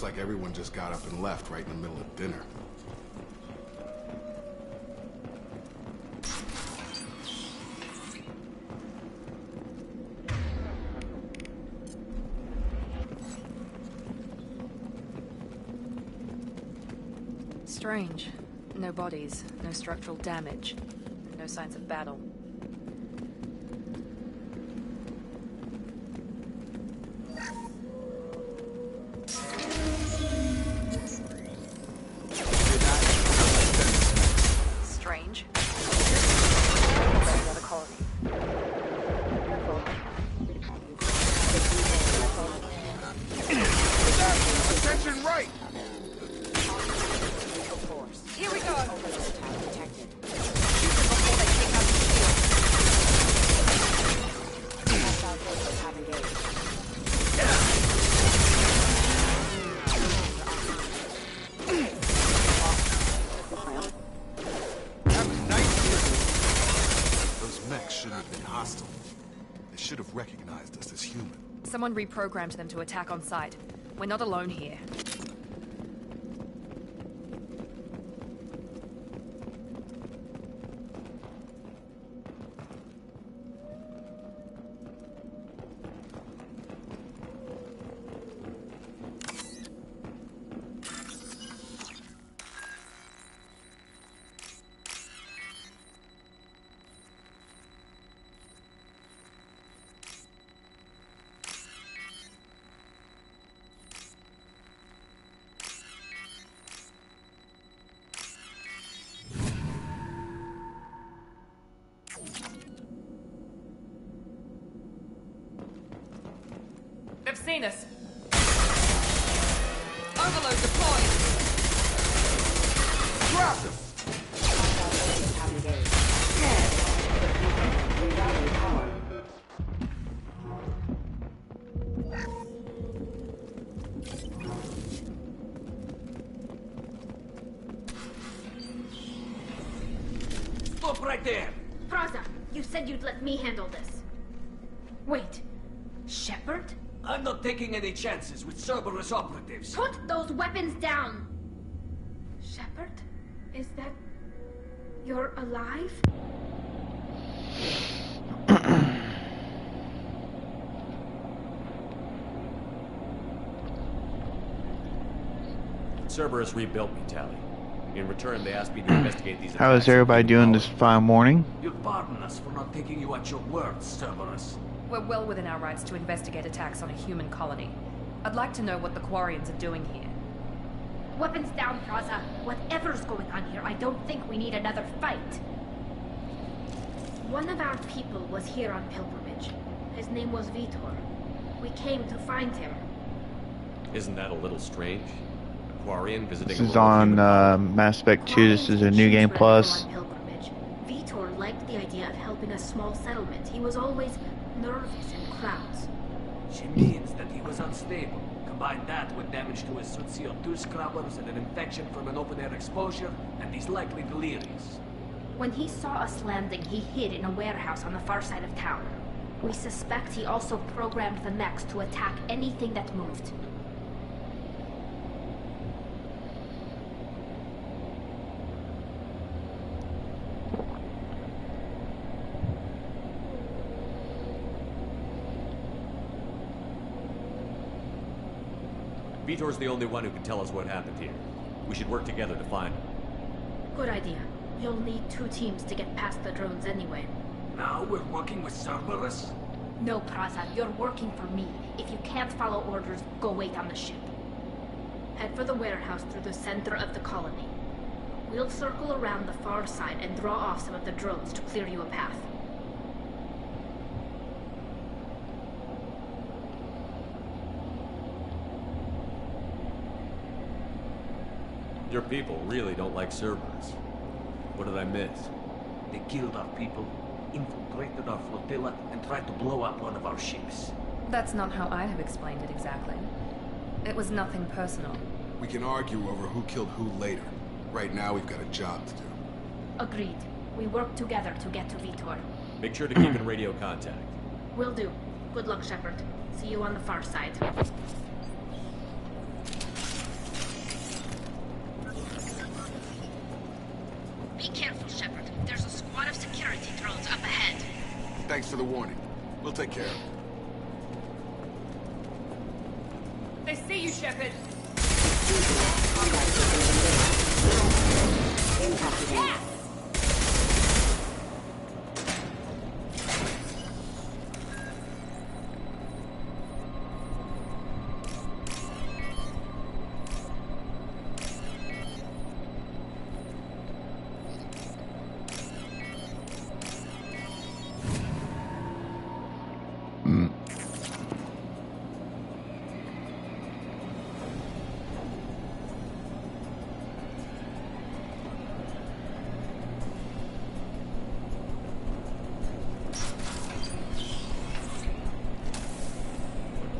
like everyone just got up and left right in the middle of dinner. Strange. No bodies, no structural damage, no signs of battle. Strange. The colony. Attention right! Here we go! Those mechs shouldn't have been hostile. They should have recognized us as human. Someone reprogrammed them to attack on sight. We're not alone here. They've seen us. Overload deployed. Drop them! Stop right there! Praza, you said you'd let me handle this. Wait, Shepard? I'm not taking any chances with Cerberus operatives. Put those weapons down! Shepard? Is that... you're alive? Cerberus rebuilt me, Tali. In return, they asked me to investigate these attacks. How is everybody doing this fine morning? You'll pardon us for not taking you at your word, Cerberus. We're well within our rights to investigate attacks on a human colony. I'd like to know what the Quarians are doing here. Weapons down, Praza. Whatever's going on here, I don't think we need another fight. One of our people was here on pilgrimage. His name was Vitor. We came to find him. Isn't that a little strange? A Quarian visiting This a is local on human colony? Mass Effect 2. This is a New Game Plus. Vitor liked the idea of helping a small settlement. He was always nervous in crowds. She means that he was unstable. Combine that with damage to his CO2 scrubbers and an infection from an open-air exposure, and he's likely delirious. When he saw us landing, he hid in a warehouse on the far side of town. We suspect he also programmed the mechs to attack anything that moved. Vitor's the only one who can tell us what happened here. We should work together to find him. Good idea. You'll need 2 teams to get past the drones anyway. Now we're working with Cerberus? No, Praza, you're working for me. If you can't follow orders, go wait on the ship. Head for the warehouse through the center of the colony. We'll circle around the far side and draw off some of the drones to clear you a path. Your people really don't like Cerberus. What did I miss? They killed our people, infiltrated our flotilla, and tried to blow up one of our ships. That's not how I have explained it exactly. It was nothing personal. We can argue over who killed who later. Right now, we've got a job to do. Agreed. We work together to get to Vitor. Make sure to keep in radio contact. Will do. Good luck, Shepard. See you on the far side. careful, Shepard. There's a squad of security drones up ahead. Thanks for the warning. We'll take care of it. They see you, Shepard. Yes!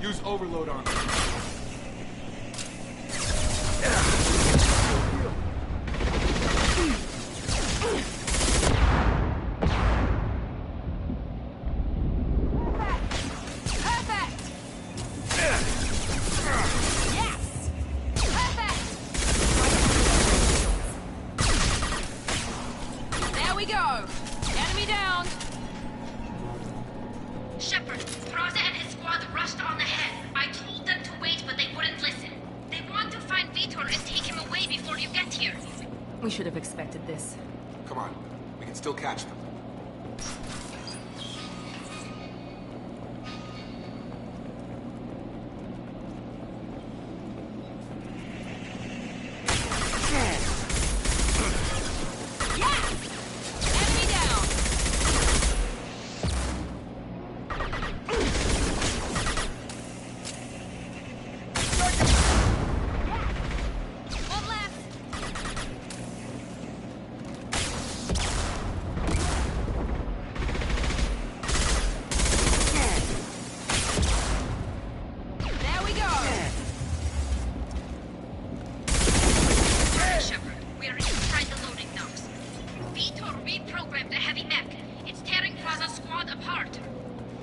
Use overload on him. Shepard, Praza and his squad rushed on ahead. I told them to wait, but they wouldn't listen. They want to find Vitor and take him away before you get here. We should have expected this. Come on. We can still catch them.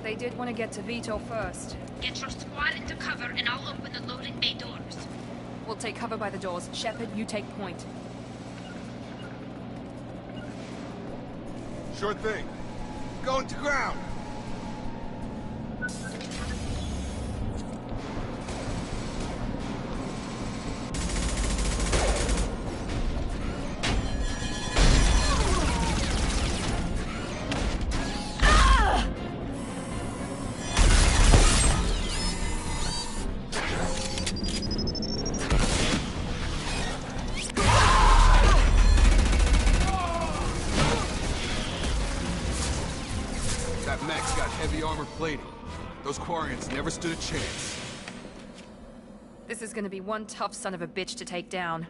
They did want to get to Vitor first. Get your squad into cover and I'll open the loading bay doors. We'll take cover by the doors. Shepard, you take point. Sure thing. Going to ground. That mech's got heavy armor plating. Those Quarians never stood a chance. This is gonna be one tough son of a bitch to take down.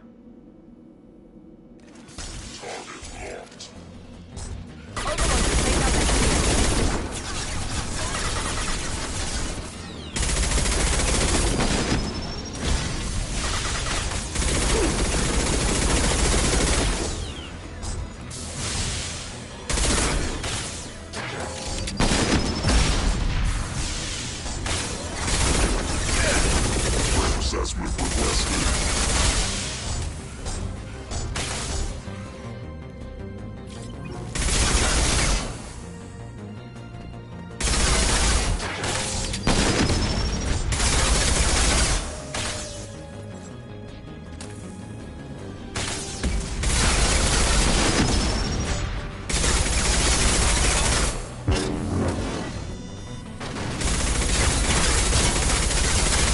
Assessment requested.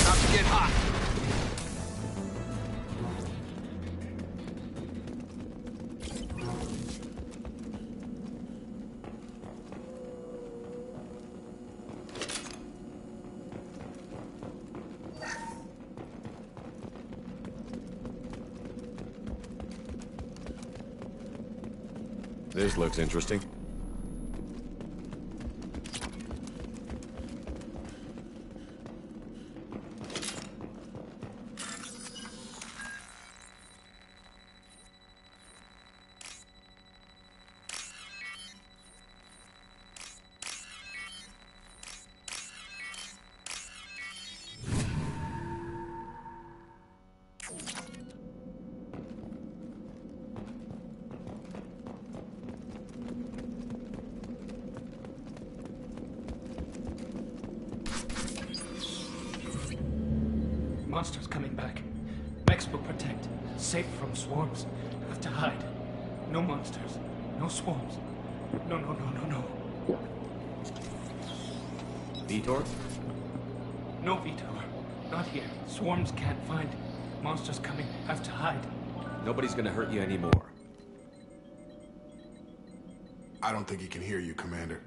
About to get hot. This looks interesting. monsters coming back. Mechs will protect. Safe from swarms. Have to hide. No monsters. No swarms. No. Vitor? No, Vitor. Not here. Swarms can't find. Monsters coming. Have to hide. Nobody's gonna hurt you anymore. I don't think he can hear you, Commander.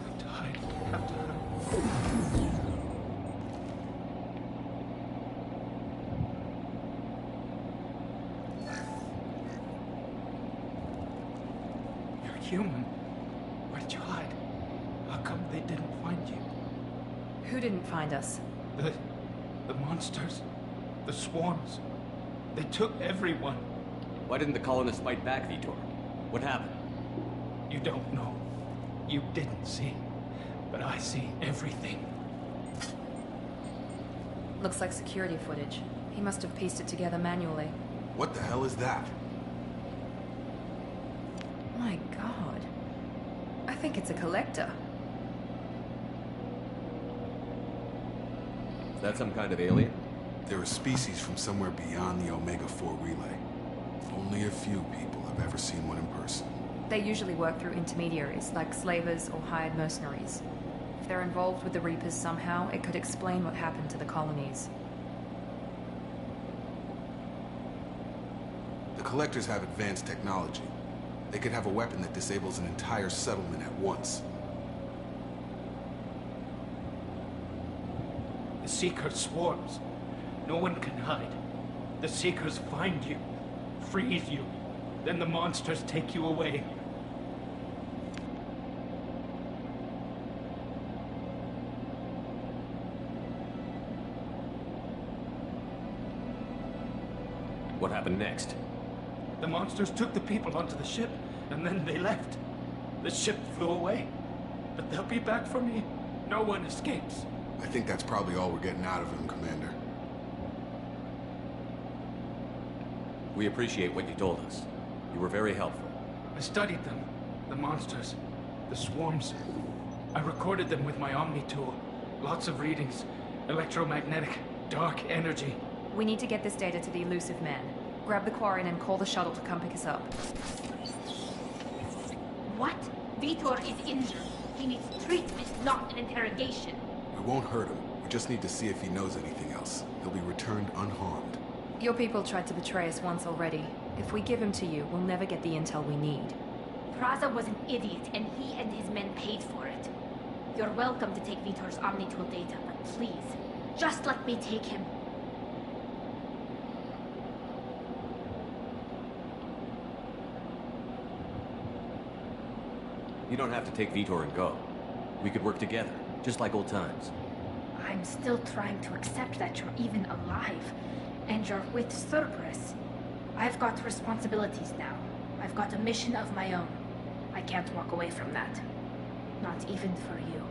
Have to hide. Have to hide. You're human. Where'd you hide? How come they didn't find you? Who didn't find us? The monsters. The swarms. They took everyone. Why didn't the colonists fight back, Vitor? What happened? You don't know. You didn't see. But I see everything. Looks like security footage. He must have pieced it together manually. What the hell is that? My god. I think it's a collector. Is that some kind of alien? They're a species from somewhere beyond the Omega-4 relay. Only a few people have ever seen one in person. They usually work through intermediaries, like slavers or hired mercenaries. If they're involved with the Reapers somehow, it could explain what happened to the colonies. The Collectors have advanced technology. They could have a weapon that disables an entire settlement at once. The Seeker swarms. No one can hide. The Seekers find you, freeze you, then the monsters take you away. What happened next? The monsters took the people onto the ship, and then they left. The ship flew away. But they'll be back for me. No one escapes. I think that's probably all we're getting out of him, Commander. We appreciate what you told us. You were very helpful. I studied them. The monsters. The swarms. I recorded them with my Omni tool. Lots of readings. Electromagnetic. Dark energy. We need to get this data to the Elusive Man. Grab the Quarian and call the shuttle to come pick us up. What? Vitor is injured. He needs treatment, not an interrogation. We won't hurt him. We just need to see if he knows anything else. He'll be returned unharmed. Your people tried to betray us once already. If we give him to you, we'll never get the intel we need. Praza was an idiot, and he and his men paid for it. You're welcome to take Vitor's Omnitool data, but please, just let me take him. You don't have to take Vitor and go. We could work together, just like old times. I'm still trying to accept that you're even alive, and you're with Cerberus. I've got responsibilities now. I've got a mission of my own. I can't walk away from that. Not even for you.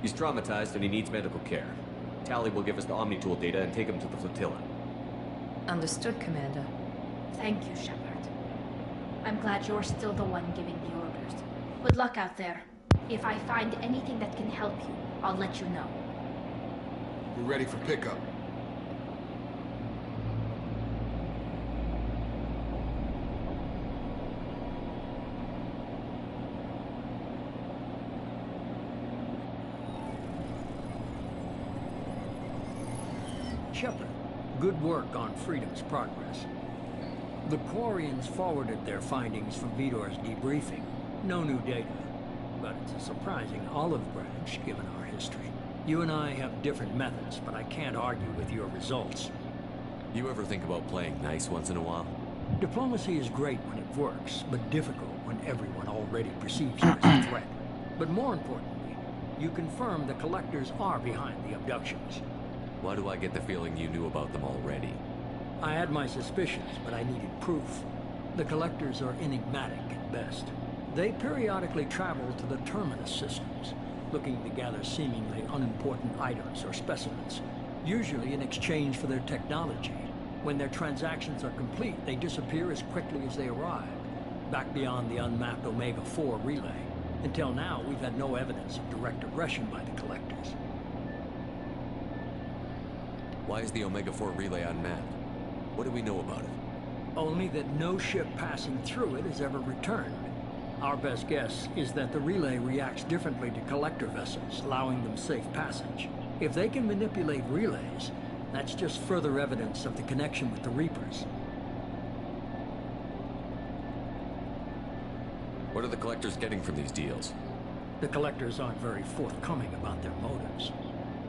He's traumatized and he needs medical care. Tali will give us the Omnitool data and take him to the flotilla. Understood, Commander. Thank you, Shepard. I'm glad you're still the one giving the orders. Good luck out there. If I find anything that can help you, I'll let you know. We're ready for pickup. Shepard, good work on Freedom's progress. The Quarians forwarded their findings from Vitor's debriefing. No new data, but it's a surprising olive branch given our history. You and I have different methods, but I can't argue with your results. You ever think about playing nice once in a while? Diplomacy is great when it works, but difficult when everyone already perceives you as a threat. But more importantly, you confirm the Collectors are behind the abductions. Why do I get the feeling you knew about them already? I had my suspicions, but I needed proof. The Collectors are enigmatic at best. They periodically travel to the Terminus systems, looking to gather seemingly unimportant items or specimens, usually in exchange for their technology. When their transactions are complete, they disappear as quickly as they arrived, back beyond the unmapped Omega-4 relay. Until now, we've had no evidence of direct aggression by the Collectors. Why is the Omega-4 relay unmapped? What do we know about it? Only that no ship passing through it has ever returned. Our best guess is that the relay reacts differently to Collector vessels, allowing them safe passage. If they can manipulate relays, that's just further evidence of the connection with the Reapers. What are the Collectors getting from these deals? The Collectors aren't very forthcoming about their motives.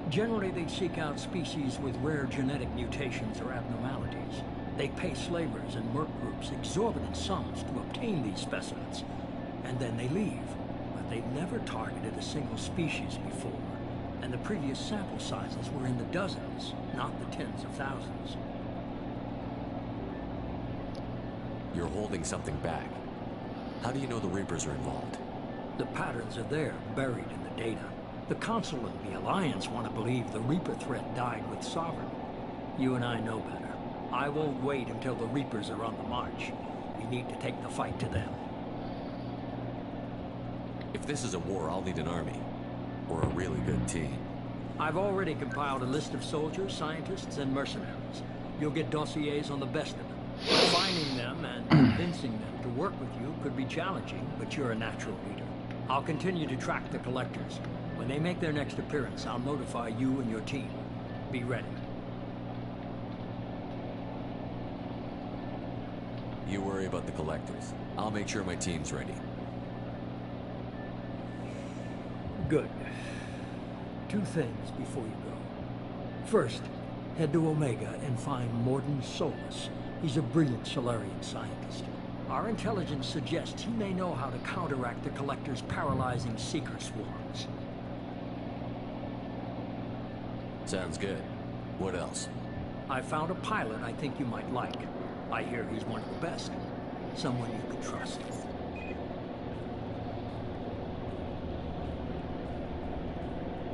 Generally, they seek out species with rare genetic mutations or abnormalities. They pay slavers and merc groups exorbitant sums to obtain these specimens, and then they leave. But they've never targeted a single species before, and the previous sample sizes were in the dozens, not the tens of thousands. You're holding something back. How do you know the Reapers are involved? The patterns are there, buried in the data. The Council and the Alliance want to believe the Reaper threat died with Sovereign. You and I know better. I won't wait until the Reapers are on the march. We need to take the fight to them. If this is a war, I'll lead an army. Or a really good team. I've already compiled a list of soldiers, scientists, and mercenaries. You'll get dossiers on the best of them. Finding them and convincing them to work with you could be challenging, but you're a natural leader. I'll continue to track the Collectors. When they make their next appearance, I'll notify you and your team. Be ready. You worry about the Collectors. I'll make sure my team's ready. Good. 2 things before you go. First, head to Omega and find Mordin Solus. He's a brilliant Solarian scientist. Our intelligence suggests he may know how to counteract the Collector's paralyzing Seeker swarms. Sounds good. What else? I found a pilot I think you might like. I hear he's one of the best. Someone you could trust.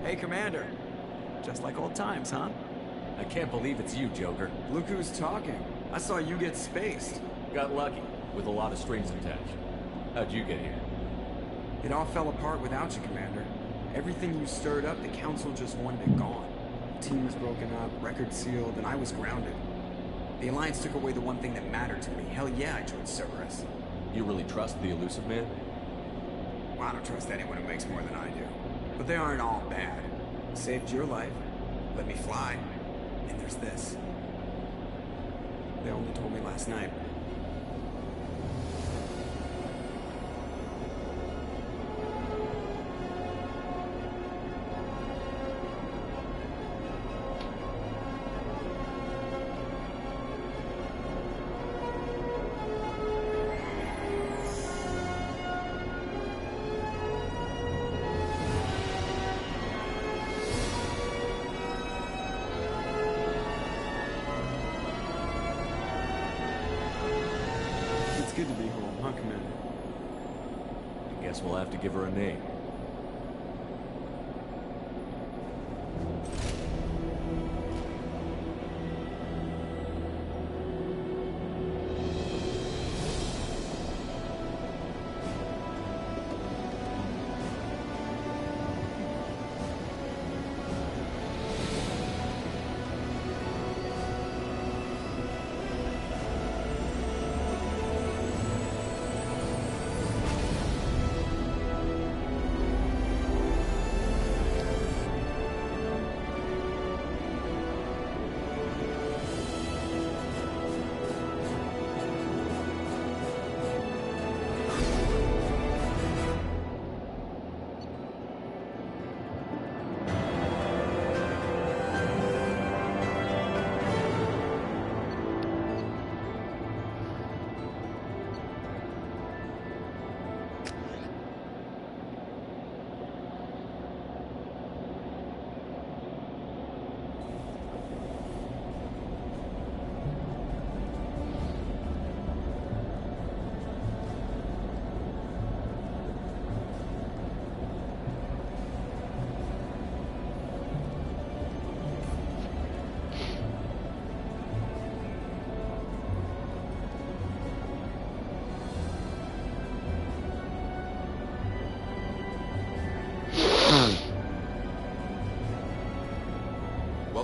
Hey, Commander. Just like old times, huh? I can't believe it's you, Joker. Look who's talking. I saw you get spaced. Got lucky, with a lot of strings attached. How'd you get here? It all fell apart without you, Commander. Everything you stirred up, the Council just wanted it gone. Team was broken up, record sealed, and I was grounded. The Alliance took away the one thing that mattered to me. Hell yeah, I joined Cerberus. You really trust the Illusive Man? Well, I don't trust anyone who makes more than I do. But they aren't all bad. Saved your life, let me fly, and there's this. They only told me last night. It's good to be home, huh, Commander? I guess we'll have to give her a name.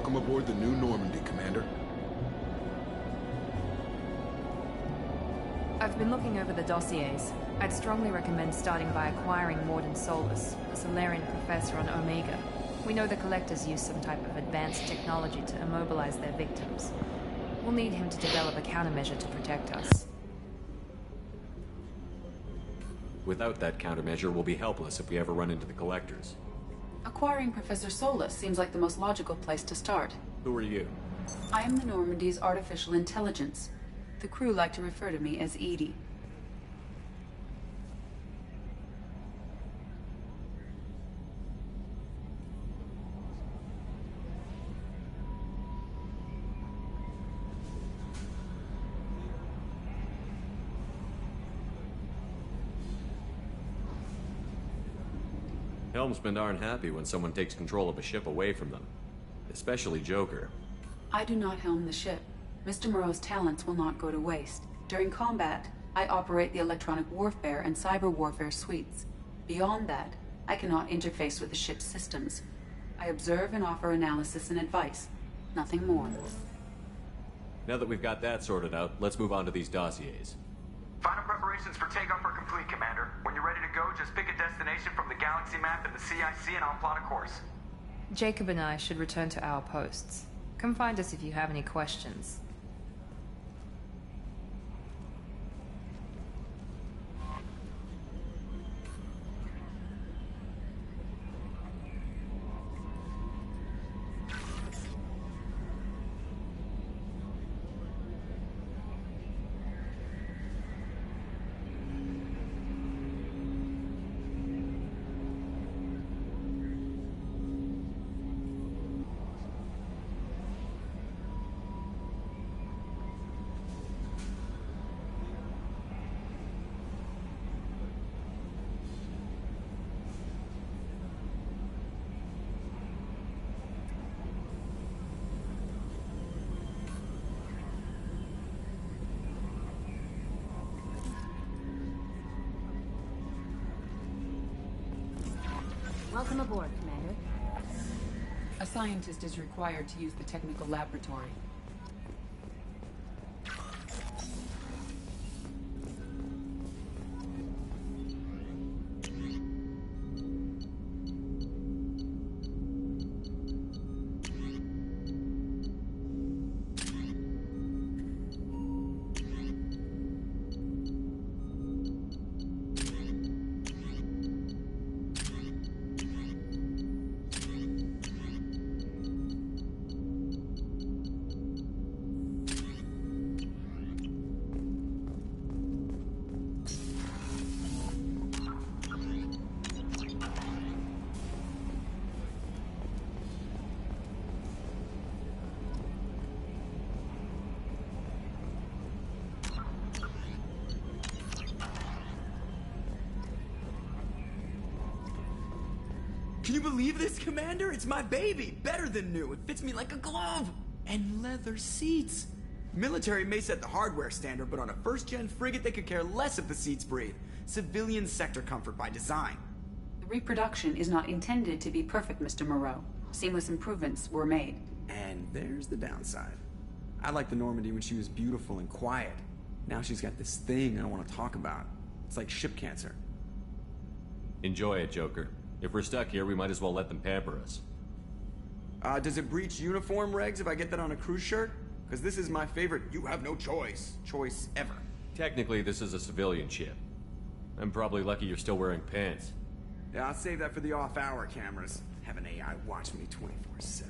Welcome aboard the New Normandy, Commander. I've been looking over the dossiers. I'd strongly recommend starting by acquiring Morden Solus, a Solarian professor on Omega. We know the Collectors use some type of advanced technology to immobilize their victims. We'll need him to develop a countermeasure to protect us. Without that countermeasure, we'll be helpless if we ever run into the Collectors. Acquiring Professor Solus seems like the most logical place to start. Who are you? I am the Normandy's artificial intelligence. The crew like to refer to me as EDI. Helmsmen aren't happy when someone takes control of a ship away from them. Especially Joker. I do not helm the ship. Mr. Moreau's talents will not go to waste. During combat, I operate the electronic warfare and cyber warfare suites. Beyond that, I cannot interface with the ship's systems. I observe and offer analysis and advice. Nothing more. Now that we've got that sorted out, let's move on to these dossiers. Final preparations for takeoff are complete, Commander. When you're ready to go, just pick a destination from the galaxy map in the CIC and I'll plot a course. Jacob and I should return to our posts. Come find us if you have any questions. Welcome aboard, Commander. A scientist is required to use the technical laboratory. Can you believe this, Commander? It's my baby! Better than new. It fits me like a glove! And leather seats! Military may set the hardware standard, but on a first-gen frigate they could care less if the seats breathe. Civilian sector comfort by design. The reproduction is not intended to be perfect, Mr. Moreau. Seamless improvements were made. And there's the downside. I liked the Normandy when she was beautiful and quiet. Now she's got this thing I don't want to talk about. It's like ship cancer. Enjoy it, Joker. If we're stuck here, we might as well let them pamper us. Does it breach uniform regs if I get that on a cruise shirt? Because this is my favorite you have no choice ever. Technically, this is a civilian ship. I'm probably lucky you're still wearing pants. Yeah, I'll save that for the off-hour cameras. Have an AI watch me 24/7.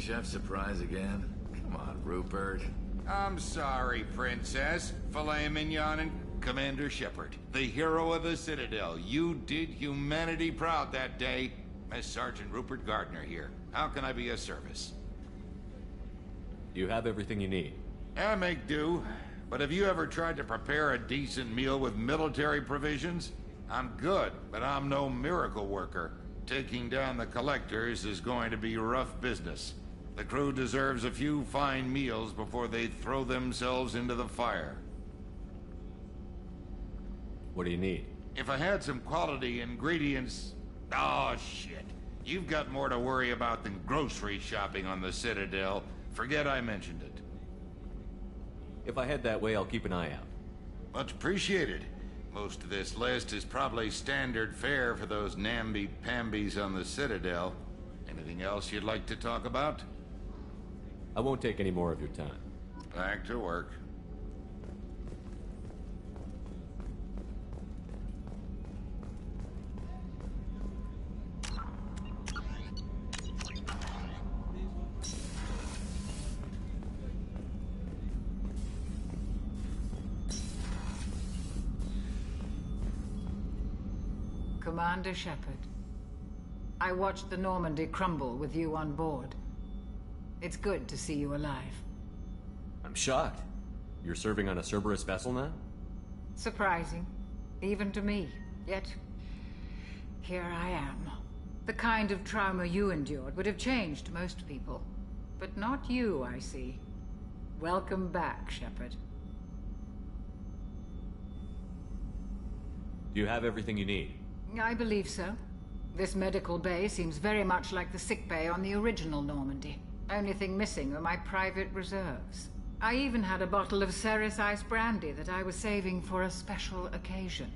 chef surprise again? Come on, Rupert. I'm sorry, Princess. Filet mignon and Commander Shepard, the hero of the Citadel. You did humanity proud that day. As Sergeant Rupert Gardner here. How can I be of service? You have everything you need. I make do. But have you ever tried to prepare a decent meal with military provisions? I'm good, but I'm no miracle worker. Taking down the collectors is going to be rough business. The crew deserves a few fine meals before they throw themselves into the fire. What do you need? If I had some quality ingredients... Oh, shit. You've got more to worry about than grocery shopping on the Citadel. Forget I mentioned it. If I head that way, I'll keep an eye out. Much appreciated. Most of this list is probably standard fare for those namby-pambies on the Citadel. Anything else you'd like to talk about? I won't take any more of your time. Back to work. Commander Shepard, I watched the Normandy crumble with you on board. It's good to see you alive. I'm shocked. You're serving on a Cerberus vessel now? Surprising, even to me. Yet, here I am. The kind of trauma you endured would have changed most people. But not you, I see. Welcome back, Shepard. Do you have everything you need? I believe so. This medical bay seems very much like the sick bay on the original Normandy. Only thing missing are my private reserves. I even had a bottle of Ceres Ice brandy that I was saving for a special occasion.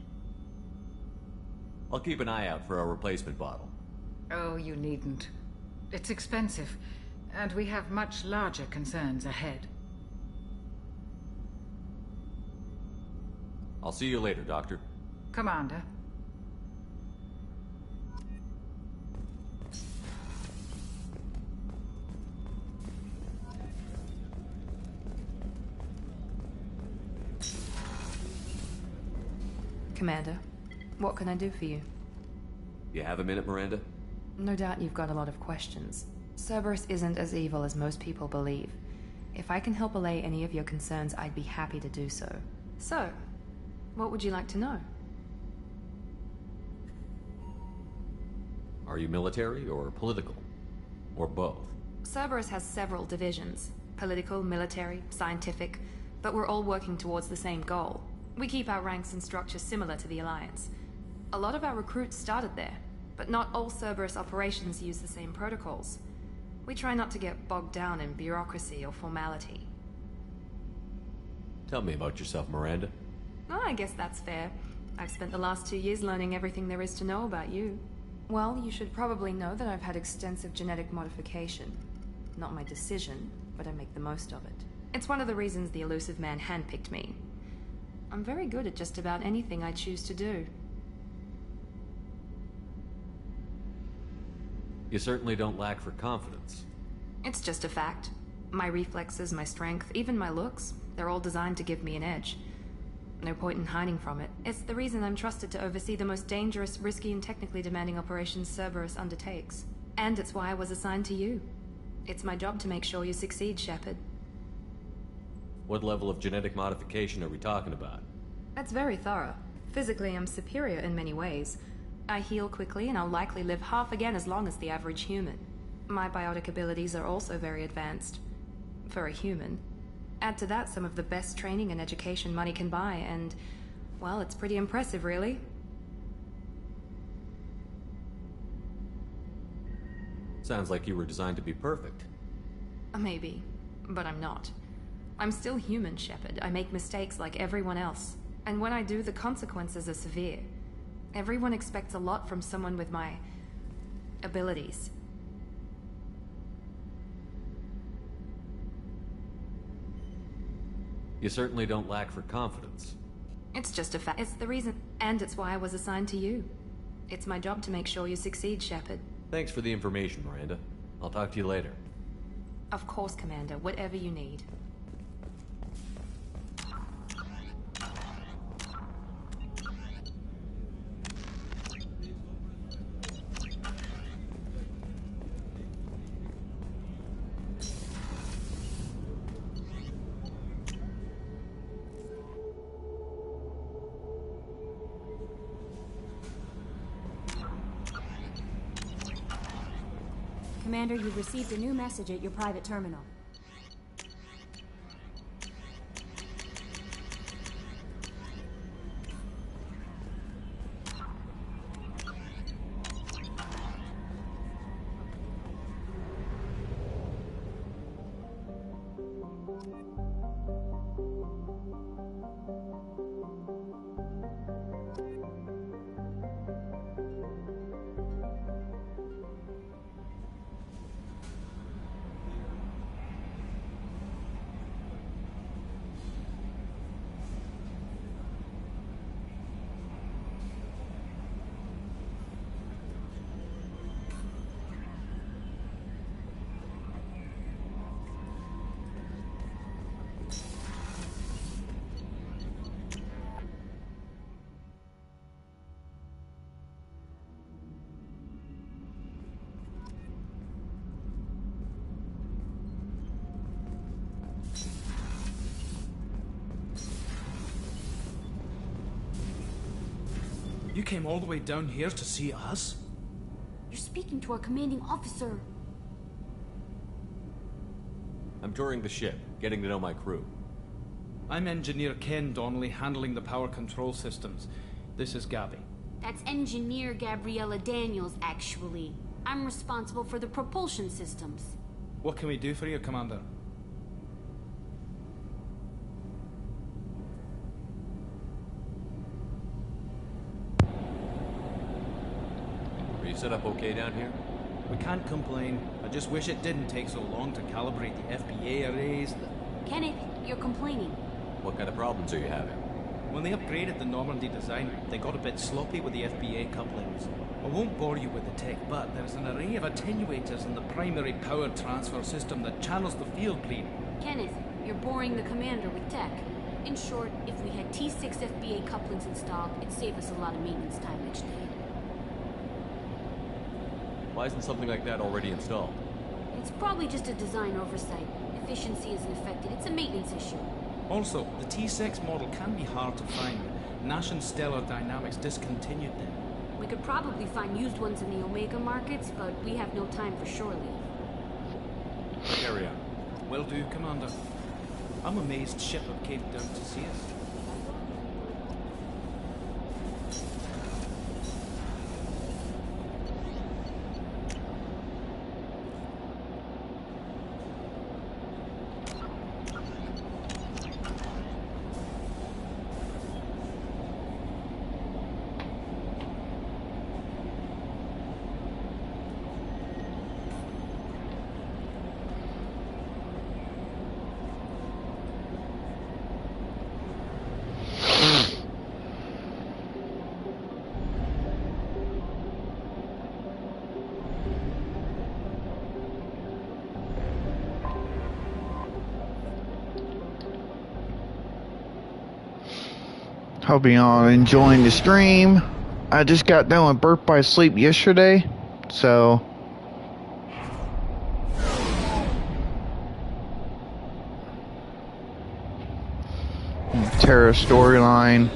I'll keep an eye out for a replacement bottle. Oh, you needn't. It's expensive, and we have much larger concerns ahead. I'll see you later, Doctor. Commander. Commander, what can I do for you? You have a minute, Miranda? No doubt you've got a lot of questions. Cerberus isn't as evil as most people believe. If I can help allay any of your concerns, I'd be happy to do so. So, what would you like to know? Are you military or political? Or both? Cerberus has several divisions. Political, military, scientific, but we're all working towards the same goal. We keep our ranks and structure similar to the Alliance. A lot of our recruits started there, but not all Cerberus operations use the same protocols. We try not to get bogged down in bureaucracy or formality. Tell me about yourself, Miranda. Oh, I guess that's fair. I've spent the last 2 years learning everything there is to know about you. Well, you should probably know that I've had extensive genetic modification. Not my decision, but I make the most of it. It's one of the reasons the Elusive Man handpicked me. I'm very good at just about anything I choose to do. You certainly don't lack for confidence. It's just a fact. My reflexes, my strength, even my looks, they're all designed to give me an edge. No point in hiding from it. It's the reason I'm trusted to oversee the most dangerous, risky, and technically demanding operations Cerberus undertakes. And it's why I was assigned to you. It's my job to make sure you succeed, Shepard. What level of genetic modification are we talking about? That's very thorough. Physically, I'm superior in many ways. I heal quickly, and I'll likely live half again as long as the average human. My biotic abilities are also very advanced. For a human. Add to that some of the best training and education money can buy, and... well, it's pretty impressive, really. Sounds like you were designed to be perfect. Maybe, but I'm not. I'm still human, Shepard. I make mistakes like everyone else. And when I do, the consequences are severe. Everyone expects a lot from someone with my... abilities. You certainly don't lack for confidence. It's just a fact. It's the reason, and it's why I was assigned to you. It's my job to make sure you succeed, Shepard. Thanks for the information, Miranda. I'll talk to you later. Of course, Commander. Whatever you need. Commander, you've received a new message at your private terminal. You came all the way down here to see us? You're speaking to our commanding officer. I'm touring the ship, getting to know my crew. I'm Engineer Ken Donnelly, handling the power control systems. This is Gabby. That's Engineer Gabriella Daniels, actually. I'm responsible for the propulsion systems. What can we do for you, Commander? Are you set up okay down here? We can't complain. I just wish it didn't take so long to calibrate the FBA arrays. Kenneth, you're complaining. What kind of problems are you having? When they upgraded the Normandy design, they got a bit sloppy with the FBA couplings. I won't bore you with the tech, but there's an array of attenuators in the primary power transfer system that channels the field bleed. Kenneth, you're boring the commander with tech. In short, if we had T6 FBA couplings installed, it'd save us a lot of maintenance time each day. Why isn't something like that already installed? It's probably just a design oversight. Efficiency isn't affected. It's a maintenance issue. Also, the T6 model can be hard to find. Nash and Stellar Dynamics discontinued them. We could probably find used ones in the Omega markets, but we have no time for shore leave. Carry on. Will do, Commander. I'm amazed Shepard came down to see us. Hope you all enjoying the stream. I just got done with Birth by Sleep yesterday, so Terra storyline.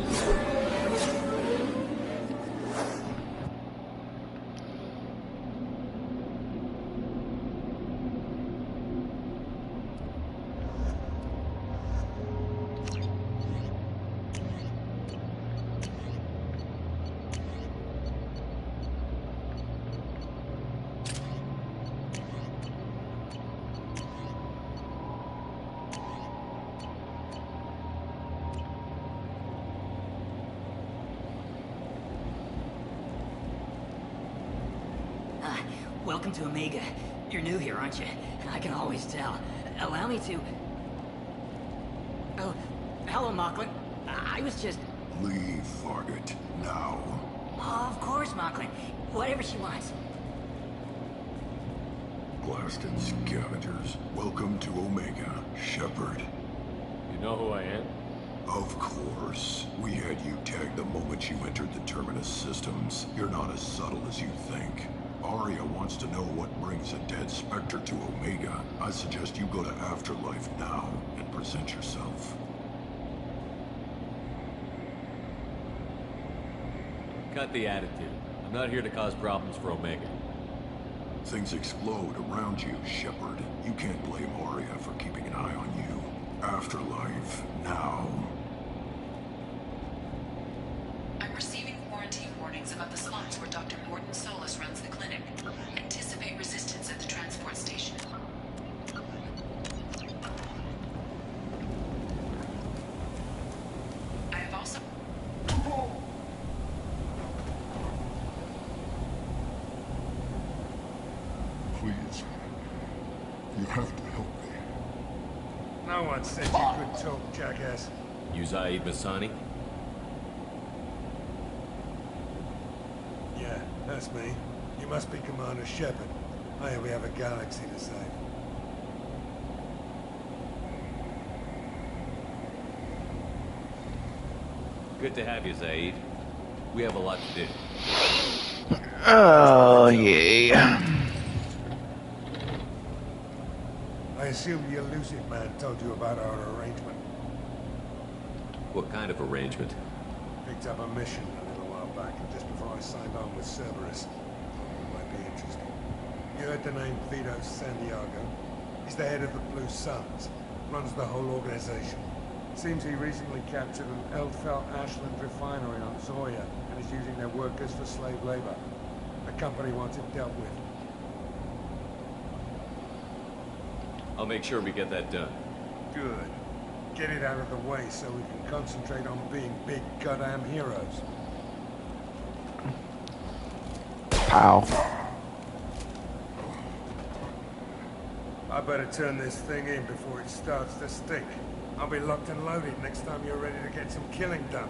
Welcome to Omega. You're new here, aren't you? I can always tell. Allow me to... Oh, hello, Mocklin. I was just... Leave, Fargate, now. Oh, of course, Mocklin. Whatever she wants. Leave, Fargate, now. Oh, of course, Mocklin. Whatever she wants. Whatever she wants. Mocklin. Oh, of course, Mocklin. Whatever she wants. Oh, of course, Mocklin. Whatever she wants. Blasted scavengers. Welcome to Omega, Shepard. You know who I am? Of course. We had you tagged the moment you entered the Terminus systems. You're not as subtle as you think. Aria wants to know what brings a dead Spectre to Omega. I suggest you go to Afterlife now and present yourself. Cut the attitude. I'm not here to cause problems for Omega. Things explode around you, Shepard. You can't blame Aria for keeping an eye on you. Afterlife, now. I'm receiving quarantine warnings about the slums where Dr. Mordin Solus runs the clinic. Anticipate resistance at the transport station. I have also... Please. You have to help me. No one said you could talk, jackass. You Zaid Masani? Yeah, that's me. You must be Commander Shepard. Oh, we have a galaxy to save. Good to have you, Zaid. We have a lot to do. Oh, yeah. I assume the elusive man told you about our arrangement. What kind of arrangement? Picked up a mission a little while back, and just before I signed on with Cerberus. Thought it might be interesting. You heard the name Vito Santiago? He's the head of the Blue Suns. Runs the whole organization. Seems he recently captured an Eldfell Ashland refinery on Zoya, and is using their workers for slave labor. The company wants it dealt with. I'll make sure we get that done. Good. Get it out of the way so we can concentrate on being big goddamn heroes. Ow. I better turn this thing in before it starts to stick. I'll be locked and loaded next time you're ready to get some killing done.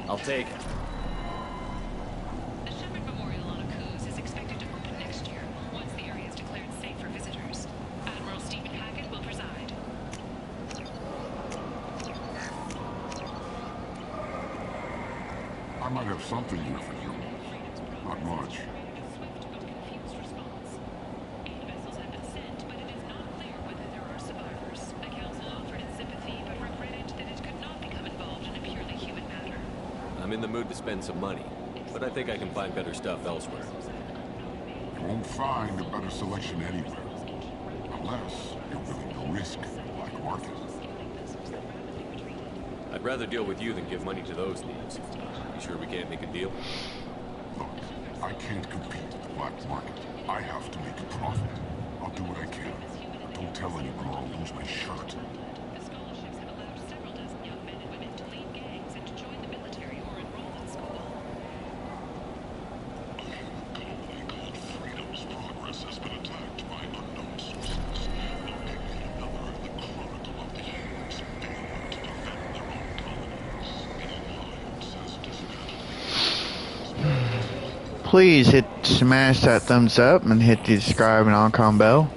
I'll take it. The Shepard Memorial on Akuz is expected to open next year, once the area is declared safe for visitors. Admiral Stephen Hackett will preside. I might have something here for you. Not much. I'm in the mood to spend some money, but I think I can find better stuff elsewhere. You won't find a better selection anywhere. Unless you're willing to risk the black market. I'd rather deal with you than give money to those thieves. You sure we can't make a deal? Look, I can't compete with the black market. I have to make a profit. I'll do what I can. But don't tell anyone or I'll lose my shirt. Please smash that thumbs up and hit the subscribe and icon bell.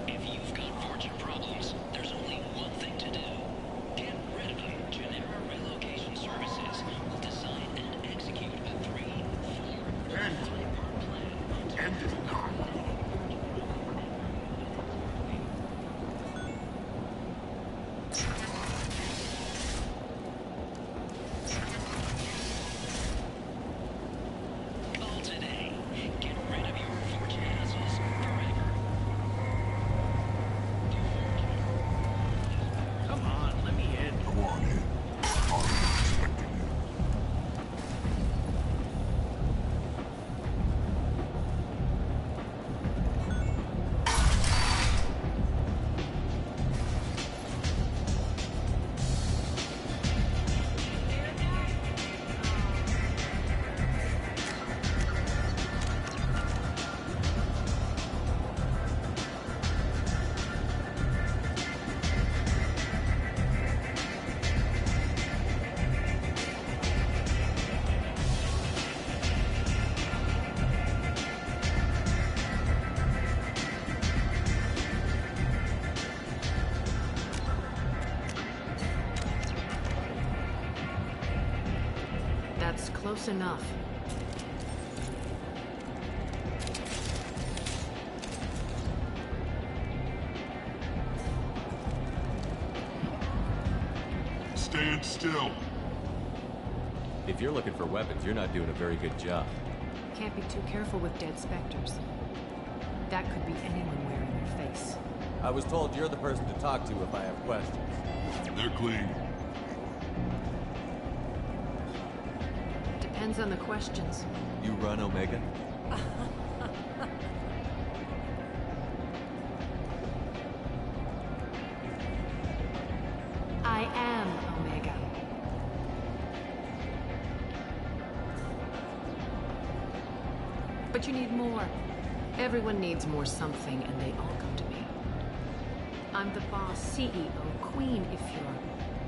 If you've got fortune problems, there's only one thing Close enough. Stand still. If you're looking for weapons, you're not doing a very good job. Can't be too careful with dead specters. That could be anyone wearing their face. I was told you're the person to talk to if I have questions. They're clean. Depends on the questions. You run Omega? I am Omega. But you need more. Everyone needs more something, and they all come to me. I'm the boss, CEO, queen, if you're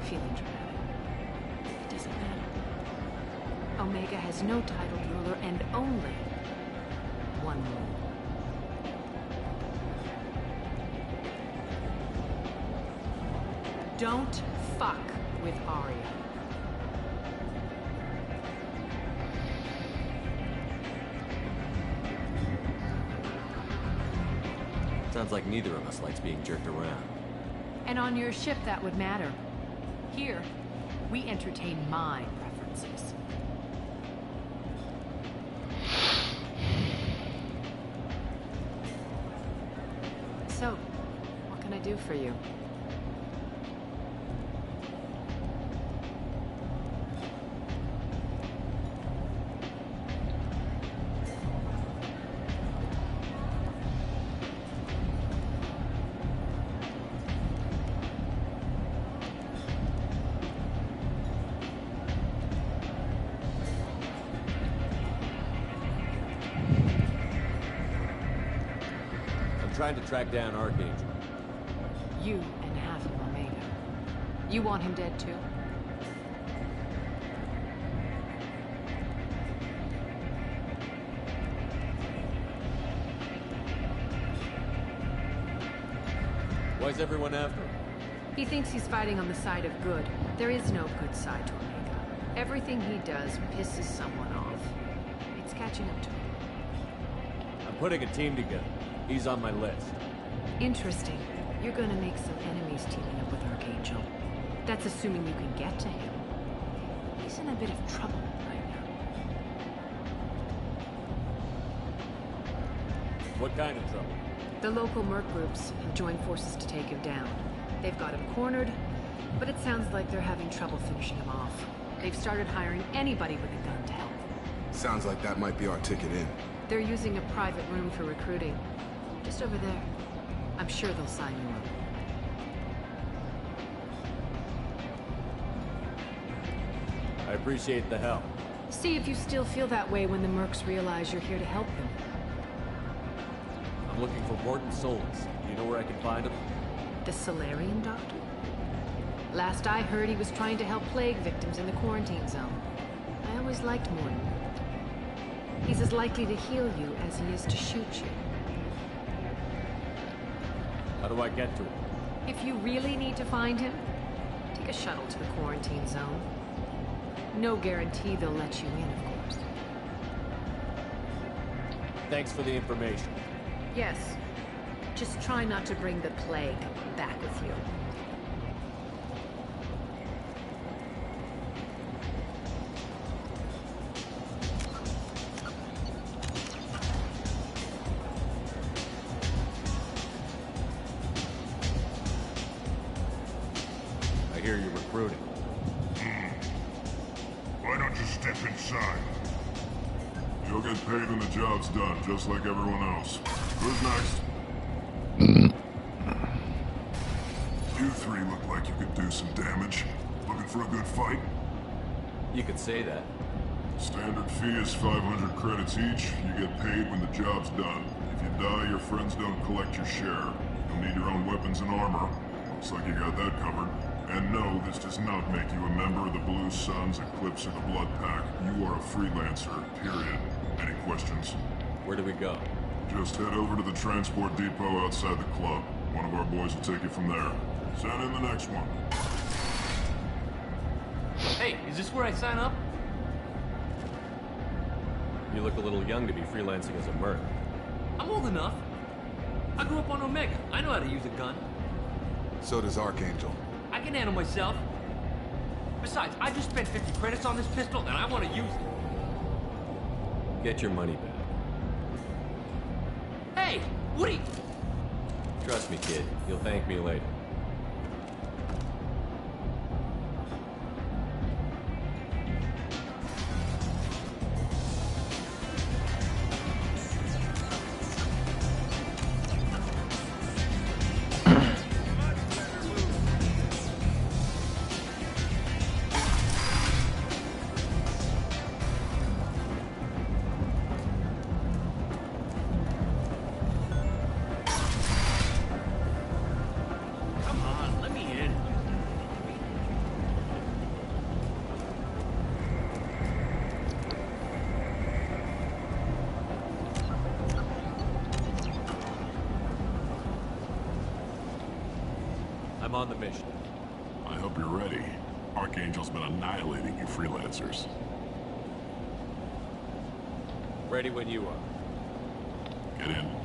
feeling dramatic. It doesn't matter. Omega has no titled ruler and only one rule. Don't fuck with Aria. Sounds like neither of us likes being jerked around. And on your ship, that would matter. Here, we entertain my preferences. So, what can I do for you? Trying to track down Archangel. You and half of Omega. You want him dead too? Why's everyone after him? He thinks he's fighting on the side of good. There is no good side to Omega. Everything he does pisses someone off. It's catching up to him. I'm putting a team together. He's on my list. Interesting. You're gonna make some enemies teaming up with Archangel. That's assuming you can get to him. He's in a bit of trouble right now. What kind of trouble? The local merc groups have joined forces to take him down. They've got him cornered, but it sounds like they're having trouble finishing him off. They've started hiring anybody with a gun to help. Sounds like that might be our ticket in. They're using a private room for recruiting. Just over there. I'm sure they'll sign you up. I appreciate the help. See if you still feel that way when the mercs realize you're here to help them. I'm looking for Morton Solus. Do you know where I can find him? The Solarian doctor? Last I heard, he was trying to help plague victims in the quarantine zone. I always liked Morton. He's as likely to heal you as he is to shoot you. How do I get to him? If you really need to find him, take a shuttle to the quarantine zone. No guarantee they'll let you in, of course. Thanks for the information. Yes. Just try not to bring the plague back with you. I hear you're recruiting. Why don't you step inside? You'll get paid when the job's done, just like everyone else. Who's next? You three look like you could do some damage. Looking for a good fight? You could say that. Standard fee is 500 credits each. You get paid when the job's done. If you die, your friends don't collect your share. You'll need your own weapons and armor. Looks like you got that covered. And no, this does not make you a member of the Blue Suns, Eclipse, or the Blood Pack. You are a freelancer, period. Any questions? Where do we go? Just head over to the transport depot outside the club. One of our boys will take you from there. Send in the next one. Hey, is this where I sign up? You look a little young to be freelancing as a merc. I'm old enough. I grew up on Omega. I know how to use a gun. So does Archangel. I can handle myself. Besides, I just spent 50 credits on this pistol, and I want to use it. Get your money back. Hey, Woody! Trust me, kid. You'll thank me later. I'm on the mission. I hope you're ready. Archangel's been annihilating you freelancers. Ready when you are. Get in.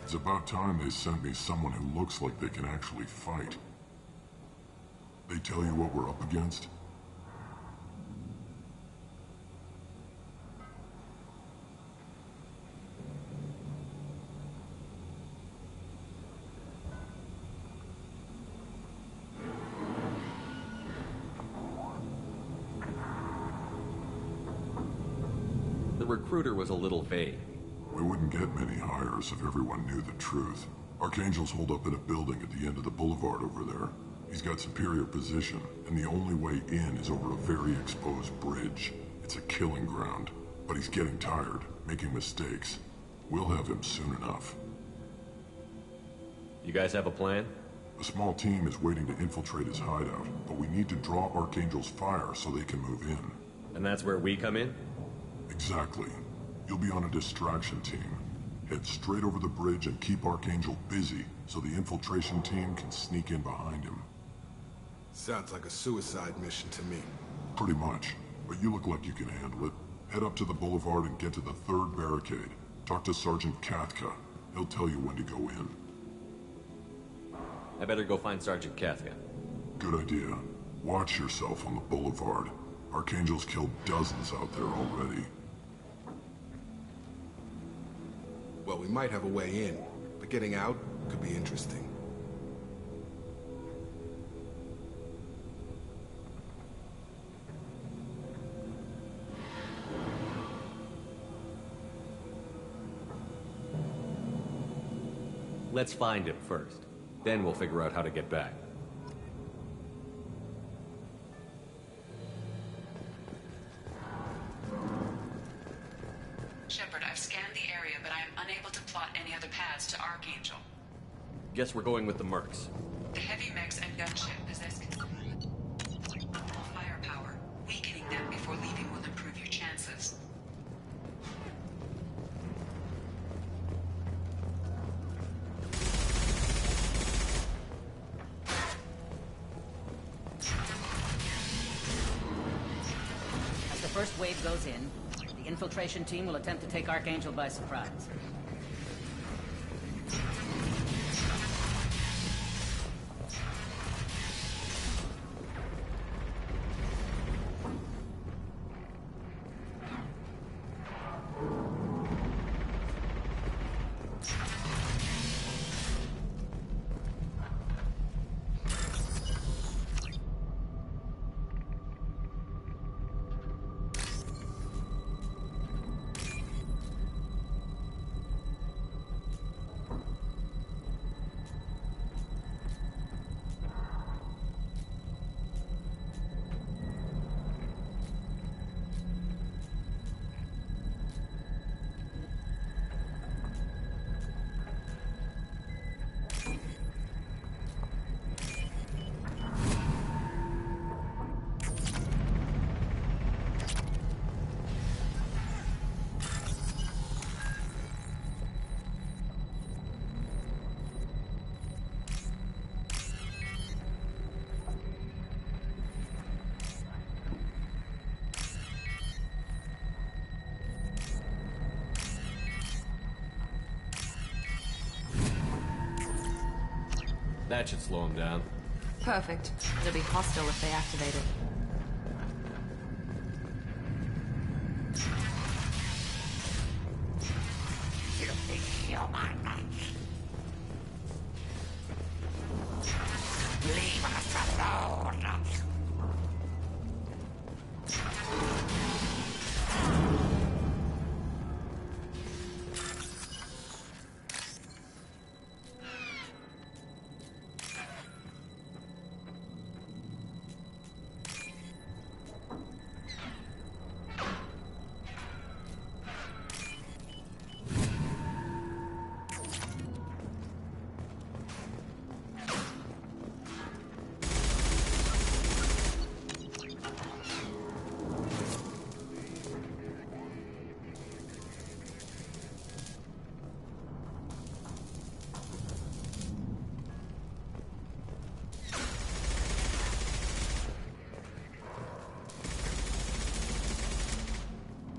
It's about time they sent me someone who looks like they can actually fight. They tell you what we're up against? The recruiter was a little vague. We wouldn't get many hires if everyone knew the truth. Archangel's holed up in a building at the end of the boulevard over there. He's got superior position, and the only way in is over a very exposed bridge. It's a killing ground, but he's getting tired, making mistakes. We'll have him soon enough. You guys have a plan? A small team is waiting to infiltrate his hideout, but we need to draw Archangel's fire so they can move in. And that's where we come in? Exactly. You'll be on a distraction team. Head straight over the bridge and keep Archangel busy so the infiltration team can sneak in behind him. Sounds like a suicide mission to me. Pretty much. But you look like you can handle it. Head up to the boulevard and get to the third barricade. Talk to Sergeant Kathka. He'll tell you when to go in. I better go find Sergeant Kathka. Good idea. Watch yourself on the boulevard. Archangel's killed dozens out there already. Well, we might have a way in, but getting out could be interesting. Let's find him first. Then we'll figure out how to get back. Shepard, I've scanned the area, but I am unable to plot any other paths to Archangel. Guess we're going with the mercs. The heavy mechs and gunship possess considerable firepower. Weakening them before leaving will improve your chances. As the first wave goes in, The infiltration team will attempt to take Archangel by surprise. That should slow them down. Perfect. They'll be hostile if they activate it. Leave us alone!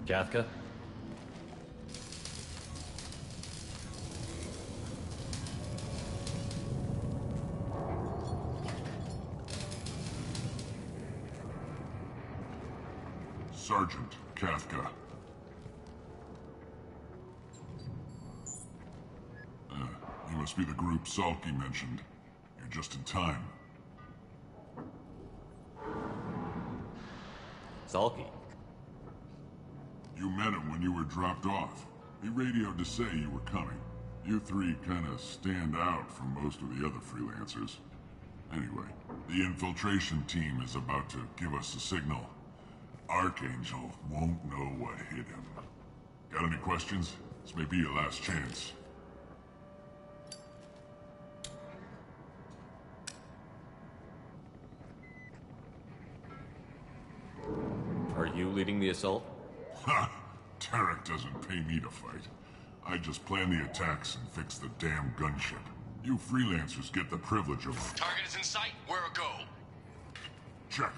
Kafka? Sergeant Kafka. You must be the group Salky mentioned. You're just in time. Salky? You met him when you were dropped off. He radioed to say you were coming. You three kinda stand out from most of the other freelancers. Anyway, the infiltration team is about to give us a signal. Archangel won't know what hit him. Got any questions? This may be your last chance. Are you leading the assault? Ha! Tarek doesn't pay me to fight. I just plan the attacks and fix the damn gunship. You freelancers get the privilege of... Target is in sight. Where a go? Check.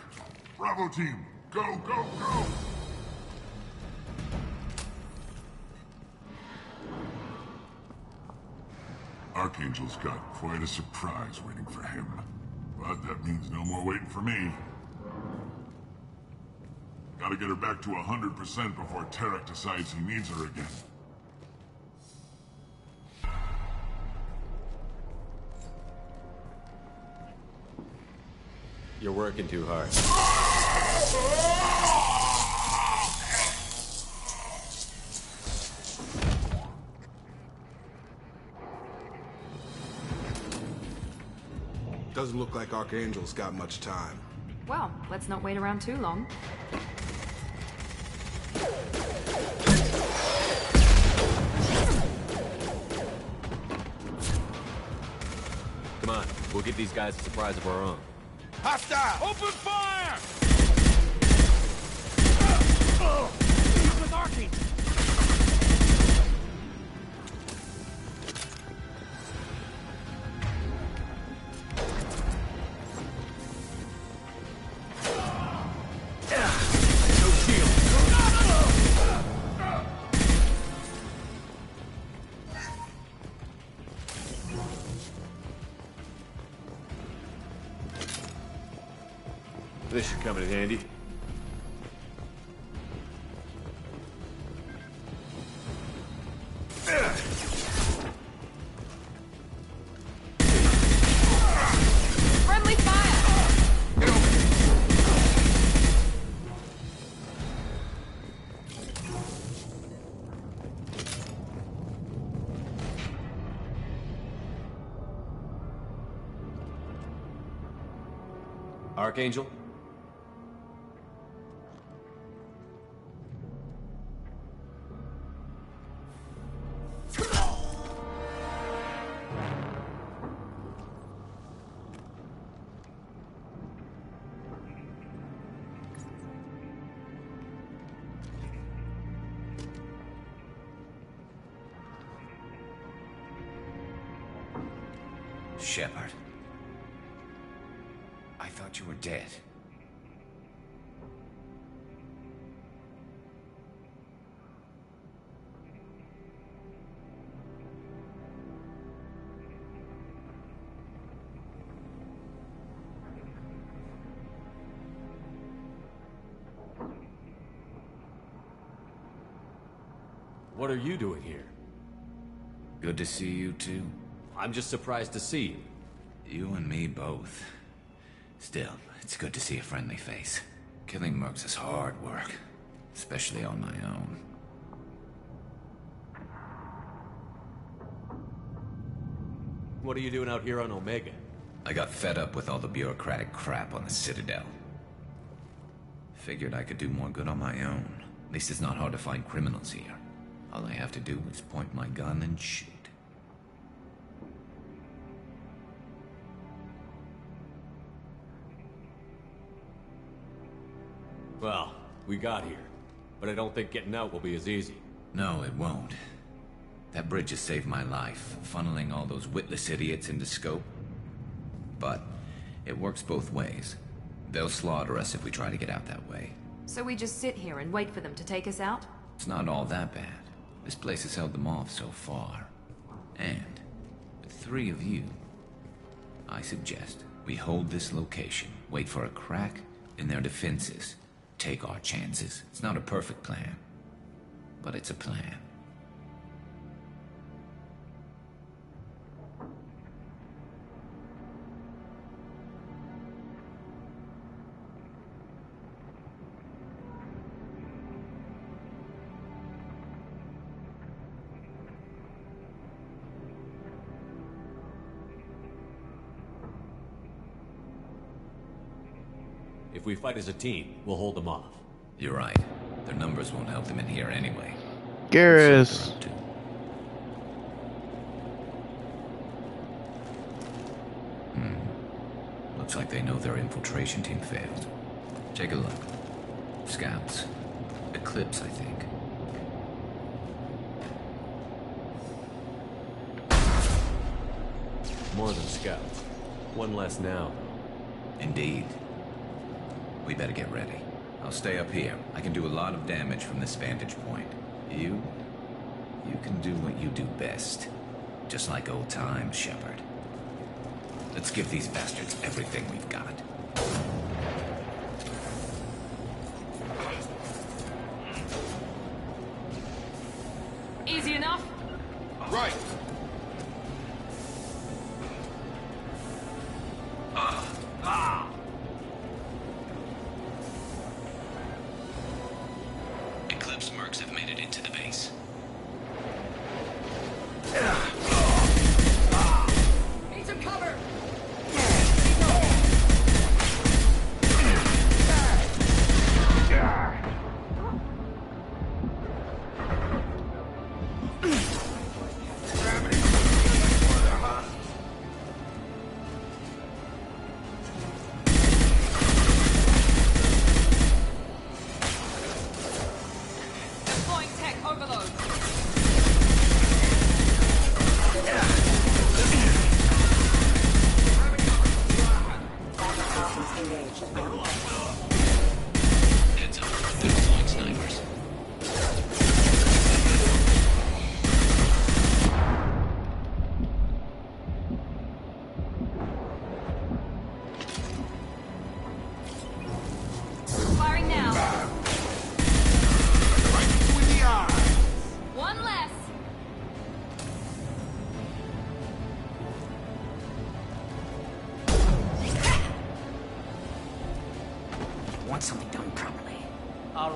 Bravo team, go, go, go! Archangel's got quite a surprise waiting for him. But that means no more waiting for me. Gotta get her back to 100% before Tarek decides he needs her again. You're working too hard. Doesn't look like Archangel's got much time. Well, let's not wait around too long. Come on, we'll give these guys a surprise of our own. Hostile! Open fire! He's with Archangel! this should come in handy. Friendly fire! Archangel? Shepard. I thought you were dead. What are you doing here? Good to see you too. I'm just surprised to see you. You and me both. Still, it's good to see a friendly face. Killing mercs is hard work, especially on my own. What are you doing out here on Omega? I got fed up with all the bureaucratic crap on the Citadel. Figured I could do more good on my own. At least it's not hard to find criminals here. All I have to do is point my gun and shoot. Well, we got here, but I don't think getting out will be as easy. No, it won't. That bridge has saved my life, funneling all those witless idiots into scope. But it works both ways. They'll slaughter us if we try to get out that way. So we just sit here and wait for them to take us out? It's not all that bad. This place has held them off so far. And with 3 of you, I suggest we hold this location, wait for a crack in their defenses, take our chances. It's not a perfect plan, but it's a plan. If we fight as a team, we'll hold them off. You're right. Their numbers won't help them in here anyway. Garrus. Looks like they know their infiltration team failed. Take a look. Scouts. Eclipse, I think. More than scouts. One less now. Indeed. We better get ready. I'll stay up here. I can do a lot of damage from this vantage point. You can do what you do best. Just like old times, Shepard. Let's give these bastards everything we've got. Easy enough? Right. Eclipse mercs have made it into the base. Need some cover! Damn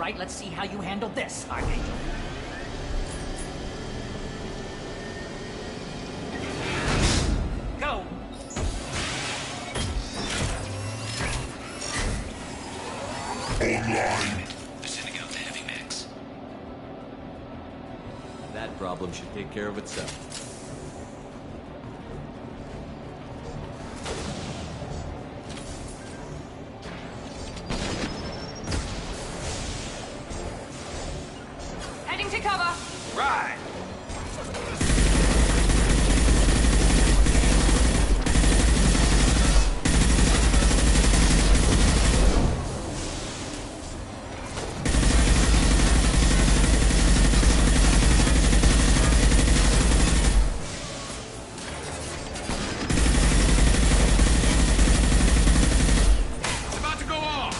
right, let's see how you handle this, Archangel. Go! Online. Sending out the heavy mix. That problem should take care of itself. Heading to cover. Right. It's about to go off.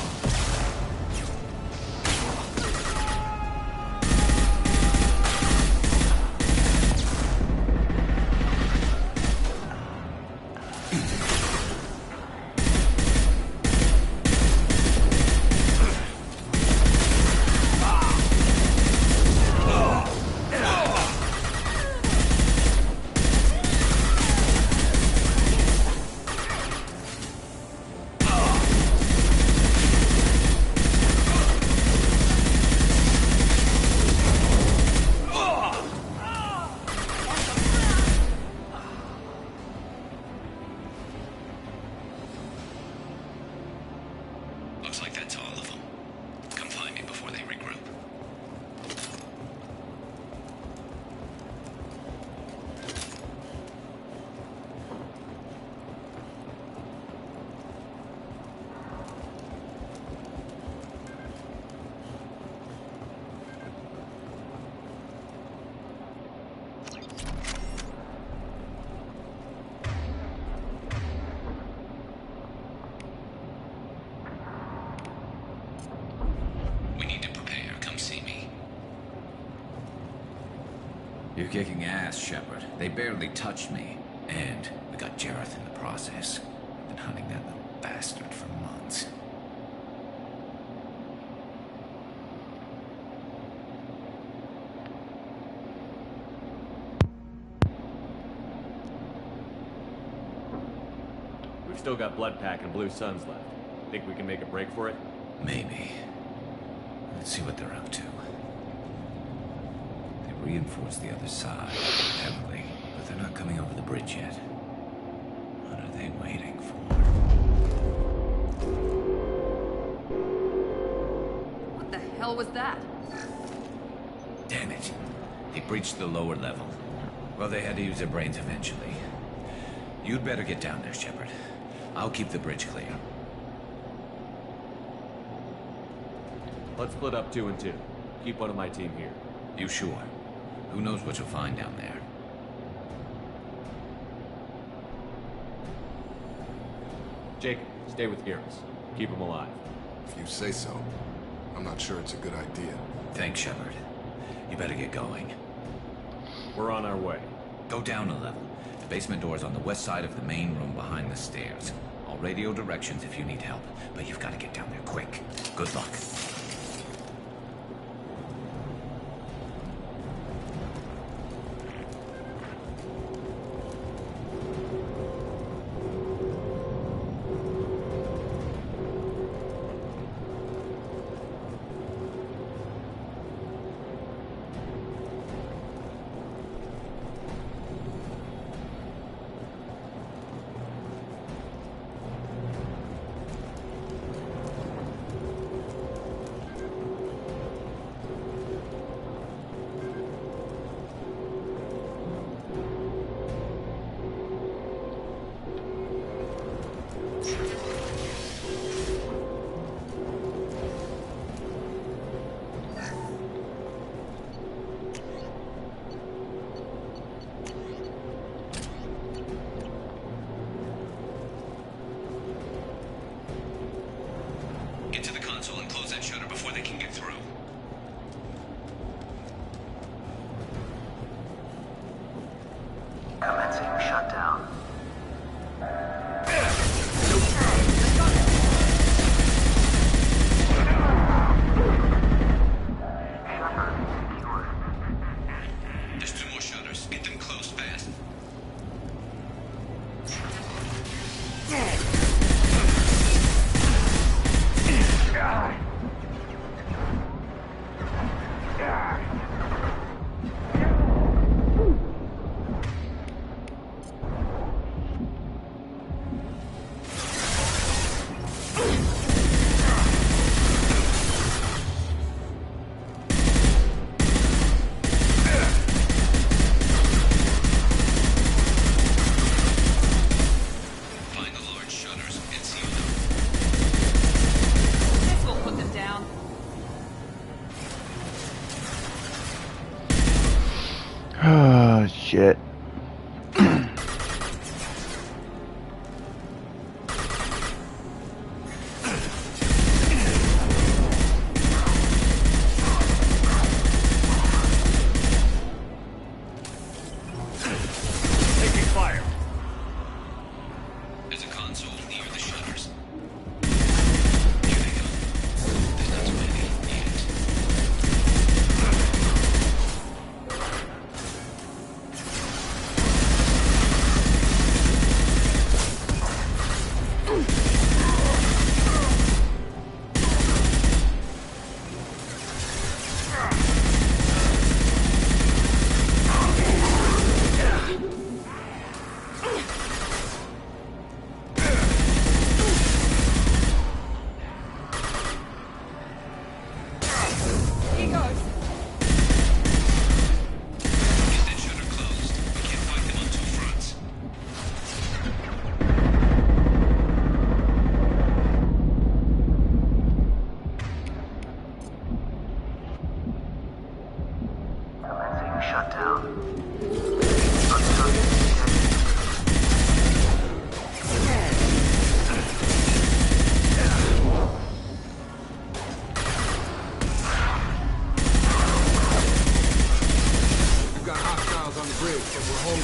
Looks like that's all of them. Come find me before they regroup. We need to prepare. Come see me. You're kicking ass, Shepard. They barely touched me. And we got Jareth in the process. Been hunting that little bastard for months. We've still got Bloodpack and Blue Suns left. Think we can make a break for it? Maybe. Let's see what they're up to. They reinforced the other side heavily, but they're not coming over the bridge yet. What are they waiting for? What the hell was that? Damn it. They breached the lower level. Well, they had to use their brains eventually. You'd better get down there, Shepard. I'll keep the bridge clear. Let's split up 2 and 2. Keep one of my team here. You sure? Who knows what you'll find down there? Jacob, stay with Garrus. Keep him alive. If you say so. I'm not sure it's a good idea. Thanks, Shepard. You better get going. We're on our way. Go down a level. The basement door's on the west side of the main room behind the stairs. I'll radio directions if you need help, but you've got to get down there quick. Good luck. Get to the console and close that shutter before they can get through. Commencing shutdown. Oh, shit. Taking fire. There's a console near the shutters. Here they go. There's not too many yet. We've got hostiles on the bridge, but we're holding.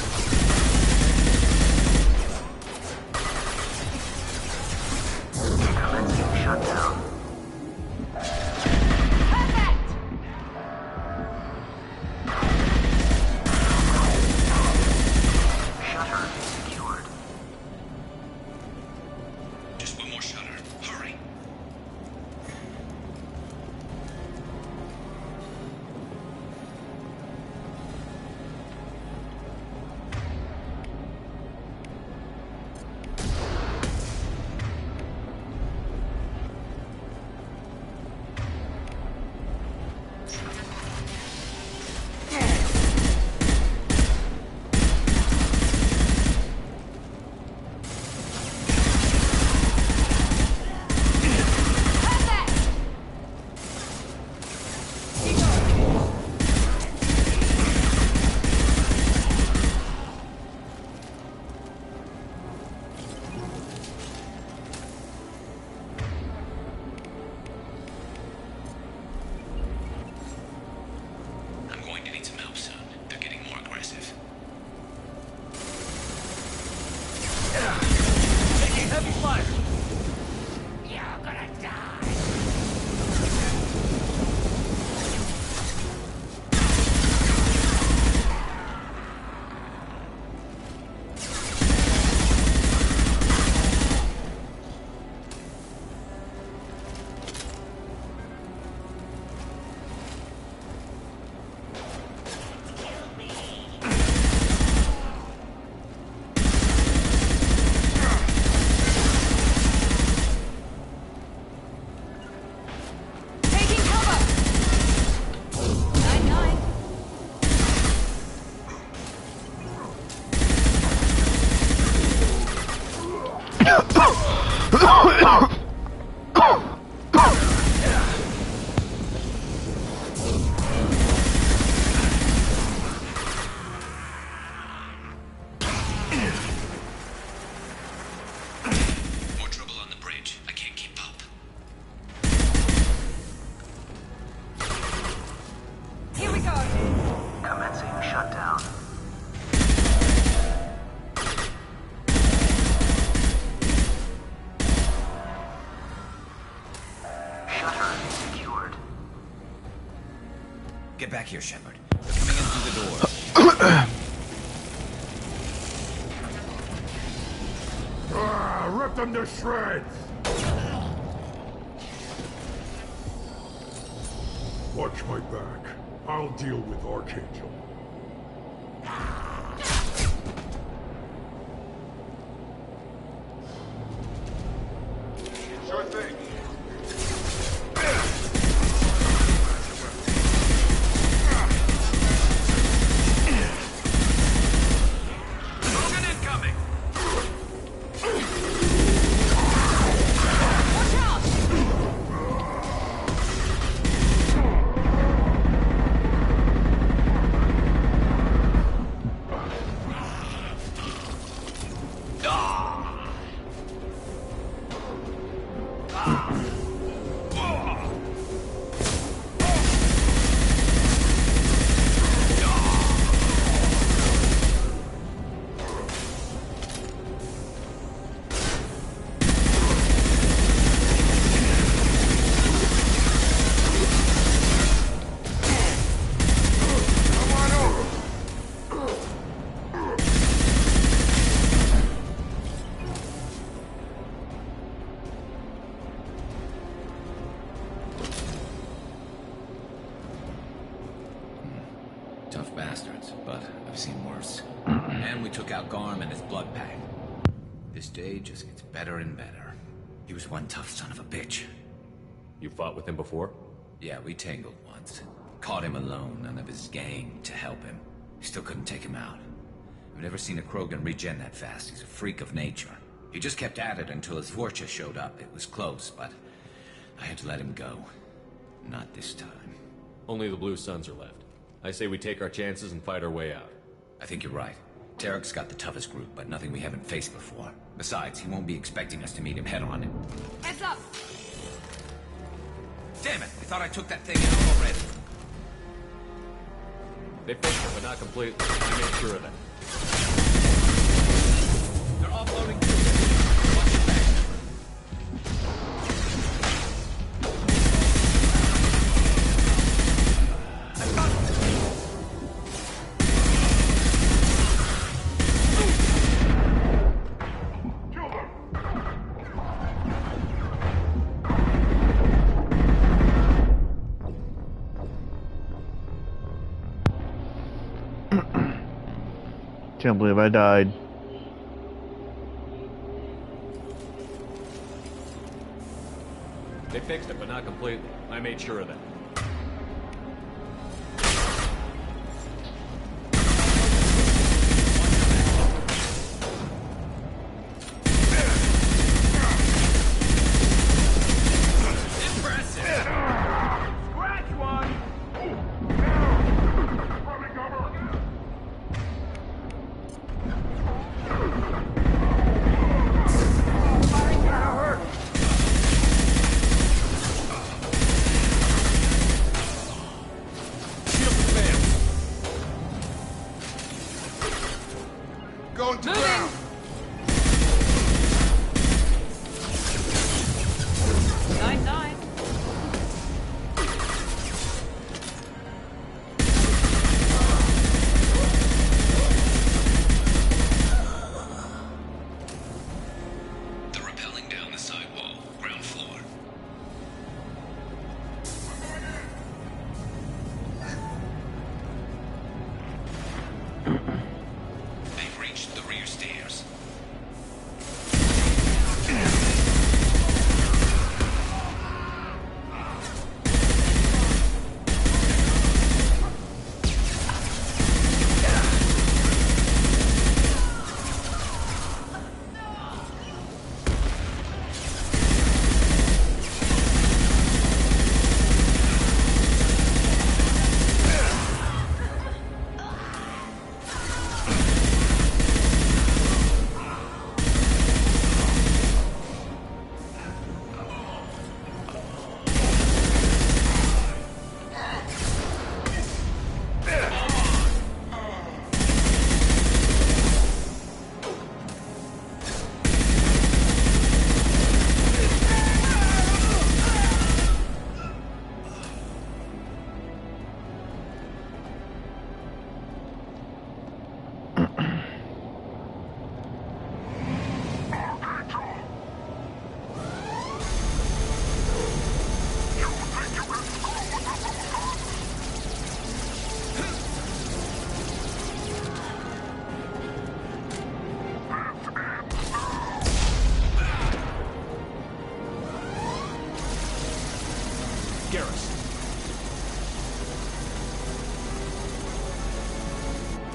Shut down. Shutter secured. Just one more shutter. Hurry. I'm going to need some help soon. They're getting more aggressive. Taking heavy fire. You're gonna die. More trouble on the bridge. I can't keep up. Here we go. Commencing shutdown. Shutter secured. Get back here, Shepard. They're coming in through the door. Rip them to shreds! Watch my back. I'll deal with Archangel. Sure thing. Logan incoming. bastards, but I've seen worse. And we took out Garm and his blood pack. This day just gets better and better. He was one tough son of a bitch. You fought with him before? Yeah, we tangled once. Caught him alone, none of his gang to help him. Still couldn't take him out. I've never seen a Krogan regen that fast. He's a freak of nature. He just kept at it until his Vorcha showed up. It was close, but I had to let him go. Not this time. Only the Blue Suns are left. I say we take our chances and fight our way out. I think you're right. Tarek's got the toughest group, but nothing we haven't faced before. Besides, he won't be expecting us to meet him head-on. Heads up! Damn it! I thought I took that thing out already. They fixed it, but not completely. I made sure of that. They're offloading too. Watch your back. Can't believe I died. They fixed it, but not completely. I made sure of that.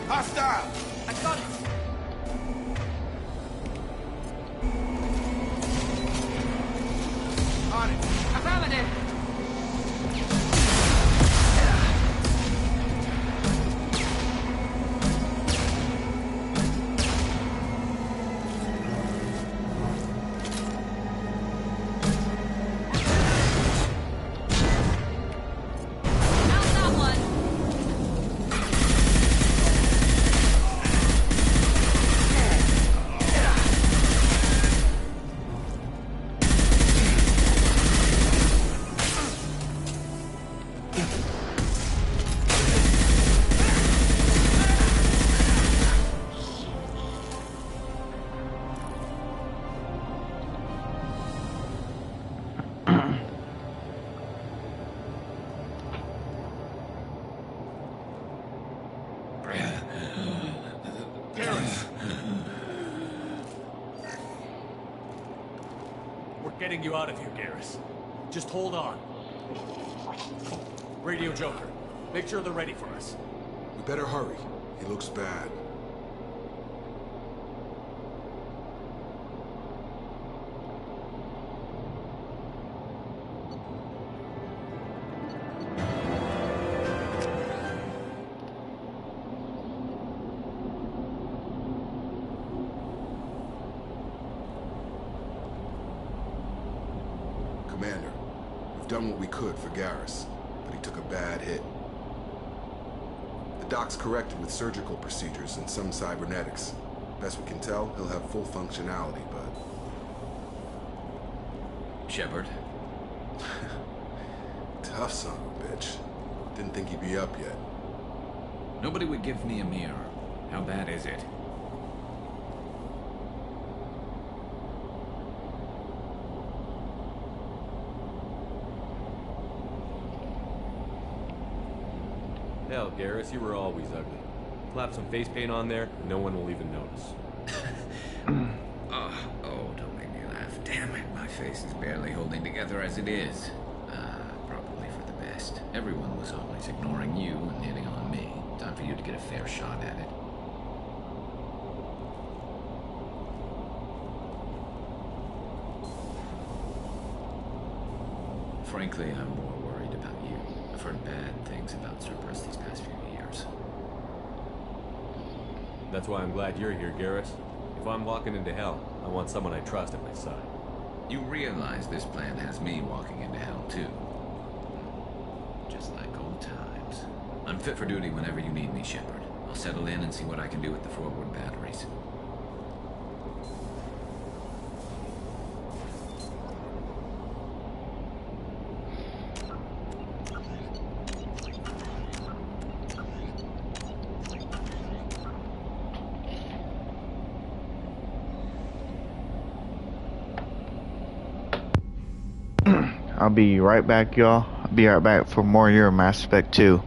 Hostile! I got it! On it! Affirmative! getting you out of here, Garrus. Just hold on. Radio Joker, make sure they're ready for us. We better hurry. He looks bad. Commander, we've done what we could for Garrus, but he took a bad hit. The doc's corrected with surgical procedures and some cybernetics. Best we can tell, he'll have full functionality, but... Shepard? Tough son of a bitch. Didn't think he'd be up yet. Nobody would give me a mirror. How bad is it? Hell, Garrus, you were always ugly. Slap some face paint on there, and no one will even notice. Oh, don't make me laugh. Damn it, my face is barely holding together as it is. Probably for the best. Everyone was always ignoring you and hitting on me. Time for you to get a fair shot at it. Frankly, I'm more worried about you. I've heard bad things about Cerberus these past few years. That's why I'm glad you're here, Garrus. If I'm walking into hell, I want someone I trust at my side. You realize this plan has me walking into hell, too. Just like old times. I'm fit for duty whenever you need me, Shepard. I'll settle in and see what I can do with the forward batteries. I'll be right back, y'all. I'll be right back for more of your Mass Effect 2.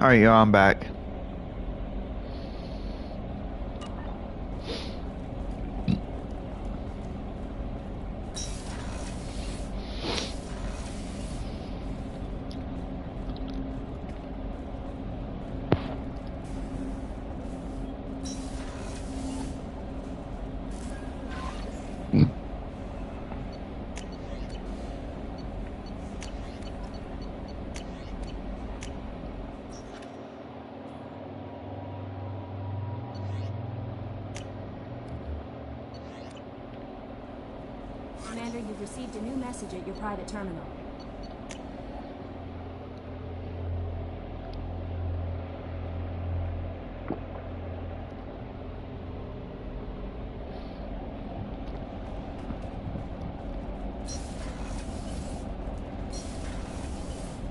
Alright, yo, I'm back. Commander, you've received a new message at your private terminal.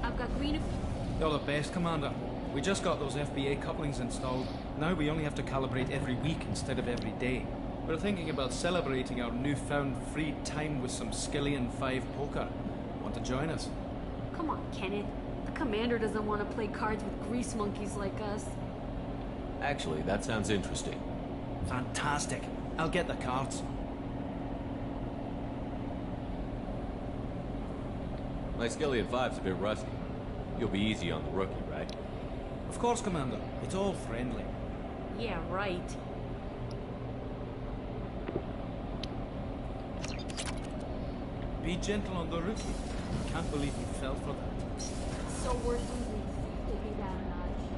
I've got green... You're the best, Commander. We just got those FBA couplings installed. Now we only have to calibrate every week instead of every day. We're thinking about celebrating our newfound free time with some Skillian 5 poker. Want to join us? Come on, Kenneth. The commander doesn't want to play cards with grease monkeys like us. Actually, that sounds interesting. Fantastic. I'll get the cards. My Skillian 5's a bit rusty. You'll be easy on the rookie, right? Of course, Commander. It's all friendly. Yeah, right. Be gentle on the rookie. Can't believe you fell for that. So we're losing safely down a notch.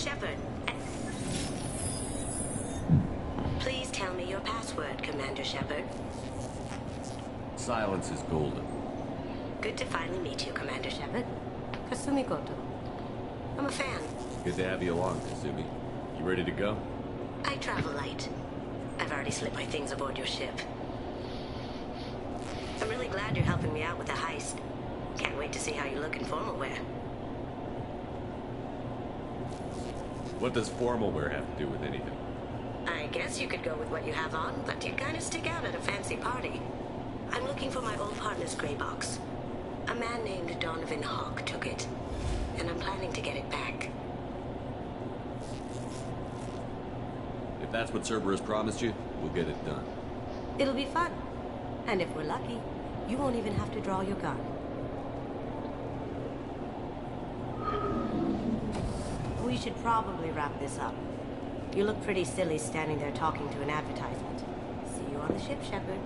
Shepard. Please tell me your password, Commander Shepard. Silence is golden. Good to finally meet you, Commander Shepard. Kasumi Goto. I'm a fan. Good to have you along, Kasumi. You ready to go? I travel light. I've already slipped my things aboard your ship. I'm really glad you're helping me out with the heist. Can't wait to see how you look in formal wear. What does formal wear have to do with anything? I guess you could go with what you have on, but you kind of stick out at a fancy party. I'm looking for my old partner's gray box. A man named Donovan Hawk took it, and I'm planning to get it back. If that's what Cerberus promised you, we'll get it done. It'll be fun. And if we're lucky, you won't even have to draw your gun. We should probably wrap this up. You look pretty silly standing there talking to an advertisement. See you on the ship, Shepard.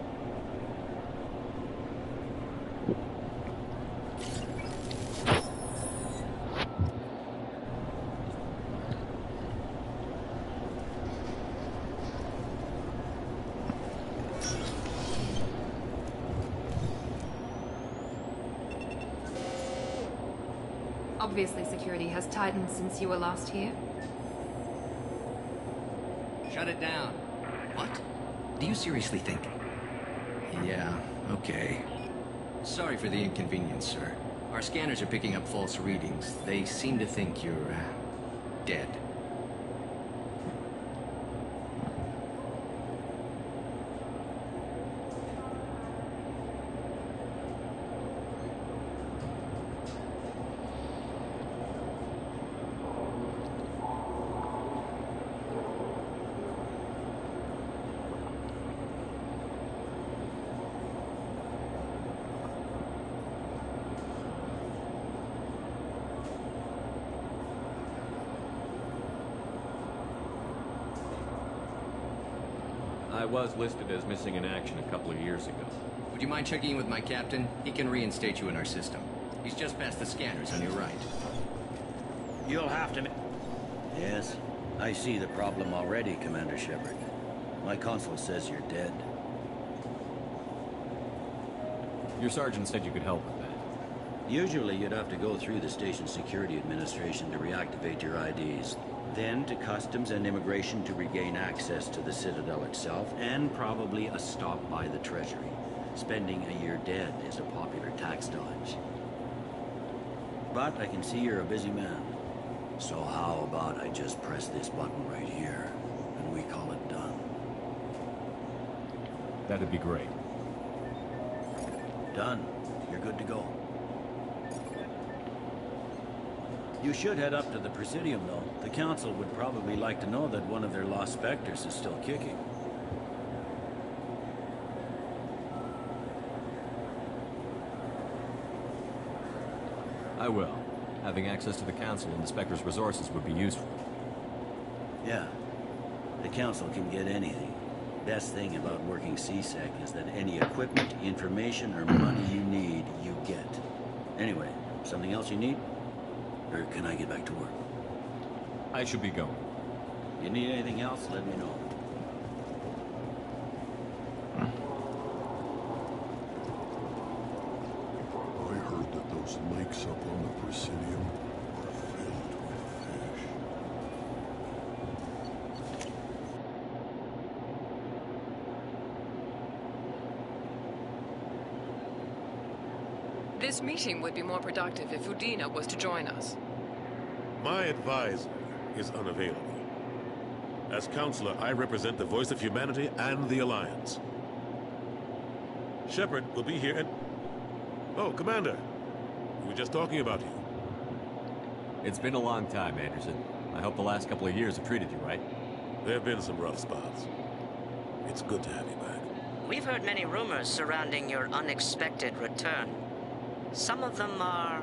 Obviously, security has tightened since you were last here. Shut it down. What? Do you seriously think? Yeah, okay. Sorry for the inconvenience, sir. Our scanners are picking up false readings. They seem to think you're, dead. I was listed as missing in action a couple of years ago. Would you mind checking in with my captain? He can reinstate you in our system. He's just past the scanners on your right. You'll have to... Yes, I see the problem already, Commander Shepard. My console says you're dead. Your sergeant said you could help with that. Usually you'd have to go through the station security administration to reactivate your IDs. Then to Customs and Immigration to regain access to the Citadel itself, and probably a stop by the Treasury. Spending a year dead is a popular tax dodge. But I can see you're a busy man. So how about I just press this button right here, and we call it done? That'd be great. Done. You're good to go. You should head up to the Presidium, though. The Council would probably like to know that one of their lost Spectres is still kicking. I will. Having access to the Council and the Spectre's resources would be useful. Yeah. The Council can get anything. Best thing about working CSEC is that any equipment, information, or money you need, you get. Anyway, something else you need? Or can I get back to work? I should be going. You need anything else, let me know. I heard that those lakes up on the Presidium are filled with fish. This meeting would be more productive if Udina was to join us. My advisor is unavailable. As counselor, I represent the voice of humanity and the Alliance. Shepard will be here and... Oh, Commander. We were just talking about you. It's been a long time, Anderson. I hope the last couple of years have treated you right. There have been some rough spots. It's good to have you back. We've heard many rumors surrounding your unexpected return. Some of them are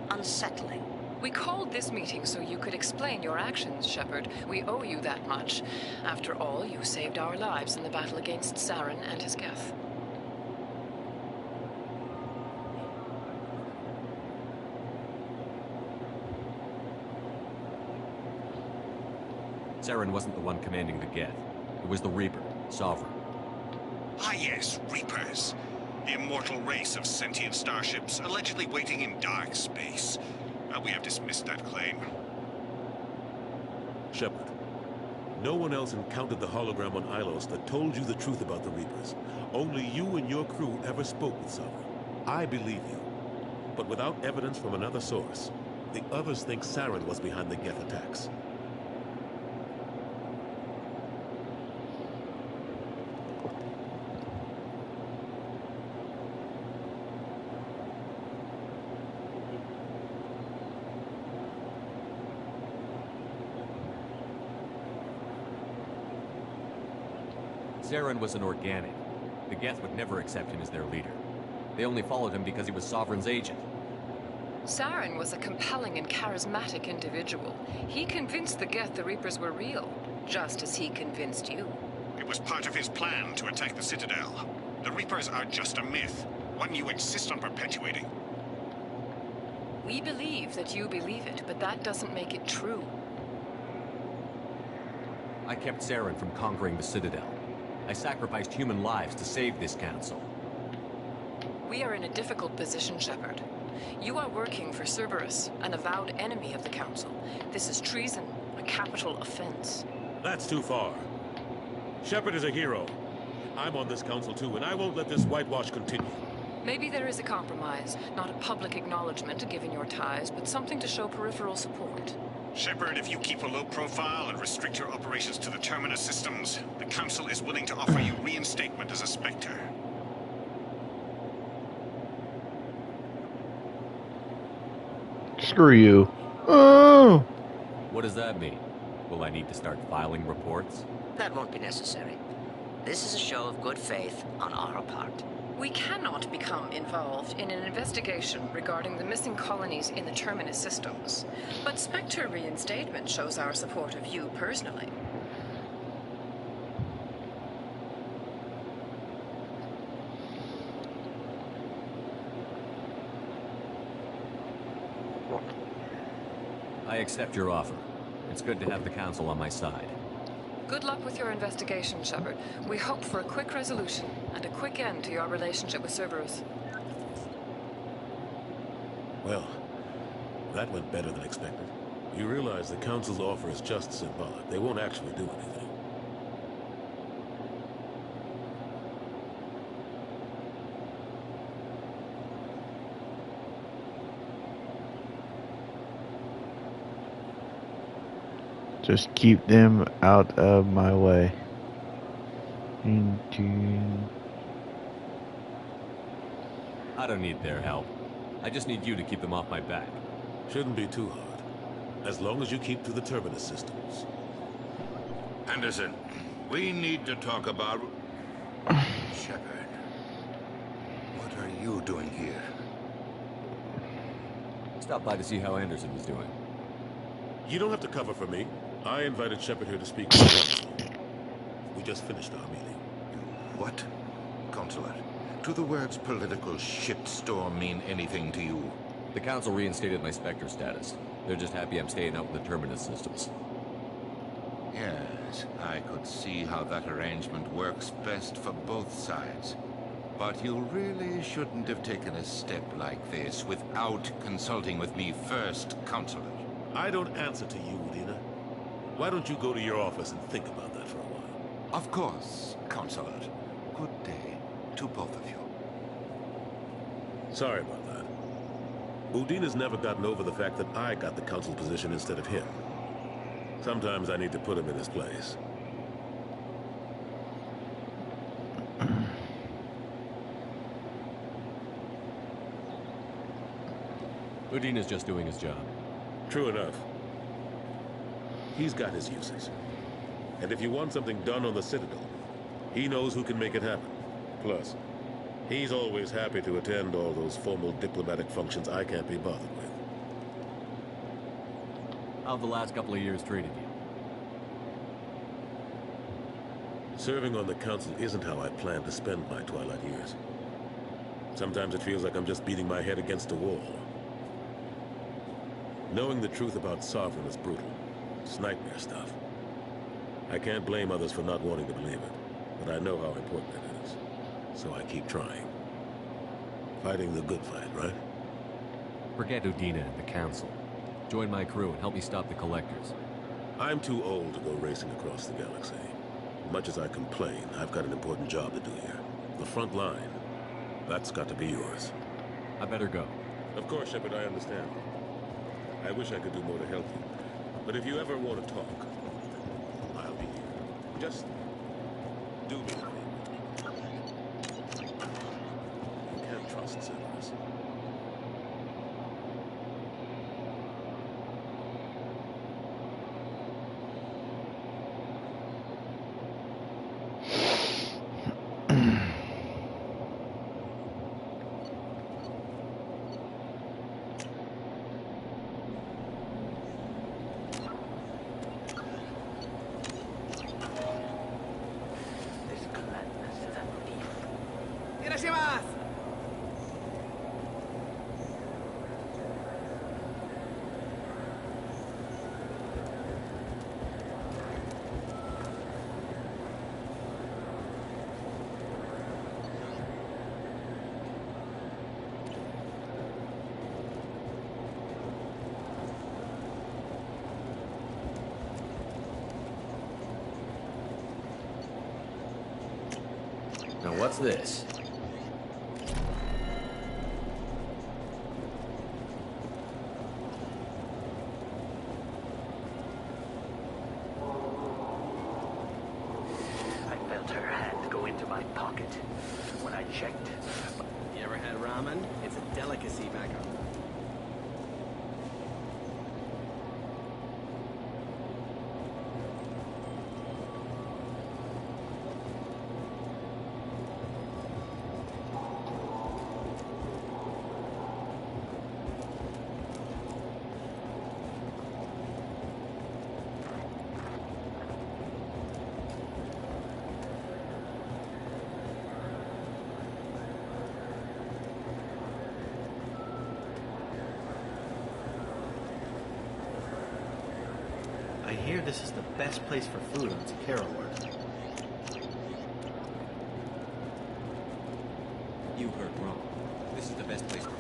unsettling. We called this meeting so you could explain your actions, Shepard. We owe you that much. After all, you saved our lives in the battle against Saren and his Geth. Saren wasn't the one commanding the Geth. It was the Reaper, Sovereign. Ah yes, Reapers. The immortal race of sentient starships allegedly waiting in dark space. We have dismissed that claim. Shepard, no one else encountered the hologram on Ilos that told you the truth about the Reapers. Only you and your crew ever spoke with Sovereign. I believe you. But without evidence from another source, the others think Saren was behind the Geth attacks. Saren was an organic. The Geth would never accept him as their leader. They only followed him because he was Sovereign's agent. Saren was a compelling and charismatic individual. He convinced the Geth the Reapers were real, just as he convinced you. It was part of his plan to attack the Citadel. The Reapers are just a myth, one you insist on perpetuating. We believe that you believe it, but that doesn't make it true. I kept Saren from conquering the Citadel. I sacrificed human lives to save this council. We are in a difficult position, Shepard. You are working for Cerberus, an avowed enemy of the Council. This is treason, a capital offense. That's too far. Shepard is a hero. I'm on this council too, and I won't let this whitewash continue. Maybe there is a compromise. Not a public acknowledgement given your ties, but something to show peripheral support. Shepard, if you keep a low profile and restrict your operations to the Terminus systems, the Council is willing to offer you reinstatement as a Spectre. Screw you. Oh! What does that mean? Will I need to start filing reports? That won't be necessary. This is a show of good faith on our part. We cannot become involved in an investigation regarding the missing colonies in the Terminus systems. But Spectre reinstatement shows our support of you personally. I accept your offer. It's good to have the Council on my side. Good luck with your investigation, Shepard. We hope for a quick resolution and a quick end to your relationship with Cerberus. Well, that went better than expected. You realize the Council's offer is just symbolic. They won't actually do anything. Just keep them out of my way. I don't need their help. I just need you to keep them off my back. Shouldn't be too hard. As long as you keep to the Terminus systems. Anderson, we need to talk about... Shepard, what are you doing here? Stop by to see how Anderson was doing. You don't have to cover for me. I invited Shepard here to speak with the Council. We just finished our meeting. What? Consular, do the words political shitstorm mean anything to you? The Council reinstated my Spectre status. They're just happy I'm staying out with the Terminus systems. Yes, I could see how that arrangement works best for both sides. But you really shouldn't have taken a step like this without consulting with me first, Consular. I don't answer to you, Udina. Why don't you go to your office and think about that for a while? Of course, Consular. Good day to both of you. Sorry about that. Udina's never gotten over the fact that I got the Council position instead of him. Sometimes I need to put him in his place. Udina's just doing his job. True enough. He's got his uses. And if you want something done on the Citadel, he knows who can make it happen. Plus, he's always happy to attend all those formal diplomatic functions I can't be bothered with. How have the last couple of years treated you? Serving on the Council isn't how I plan to spend my twilight years. Sometimes it feels like I'm just beating my head against a wall. Knowing the truth about Sovereign is brutal. It's nightmare stuff. I can't blame others for not wanting to believe it, but I know how important it is. So I keep trying. Fighting the good fight, right? Forget Udina and the Council. Join my crew and help me stop the Collectors. I'm too old to go racing across the galaxy. Much as I complain, I've got an important job to do here. The front line. That's got to be yours. I better go. Of course, Shepard, I understand. I wish I could do more to help you. But if you ever want to talk, I'll be here. Just do me a favor. You can't trust Severus. Now what's this? I felt her hand go into my pocket when I checked. You ever had ramen? It's a delicacy back home. I hear this is the best place for food on Takara World. You heard wrong. This is the best place for food.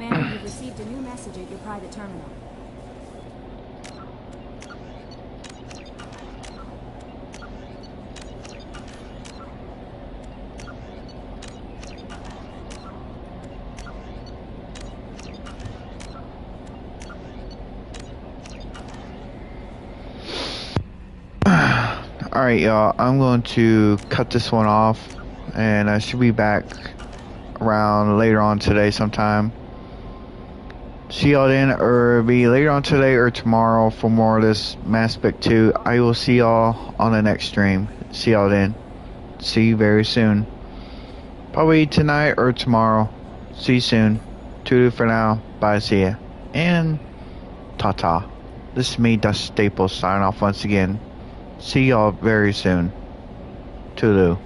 Commander, you've received a new message at your private terminal. Alright, y'all, I'm going to cut this one off, and I should be back around later on today sometime. See y'all then, or it'll be later on today or tomorrow for more of this Mass Effect 2. I will see y'all on the next stream. See y'all then. See you very soon. Probably tonight or tomorrow. See you soon. Toodoo for now. Bye, see ya. And ta-ta. This is me, Dust Staples, signing off once again. See y'all very soon. Toodoo.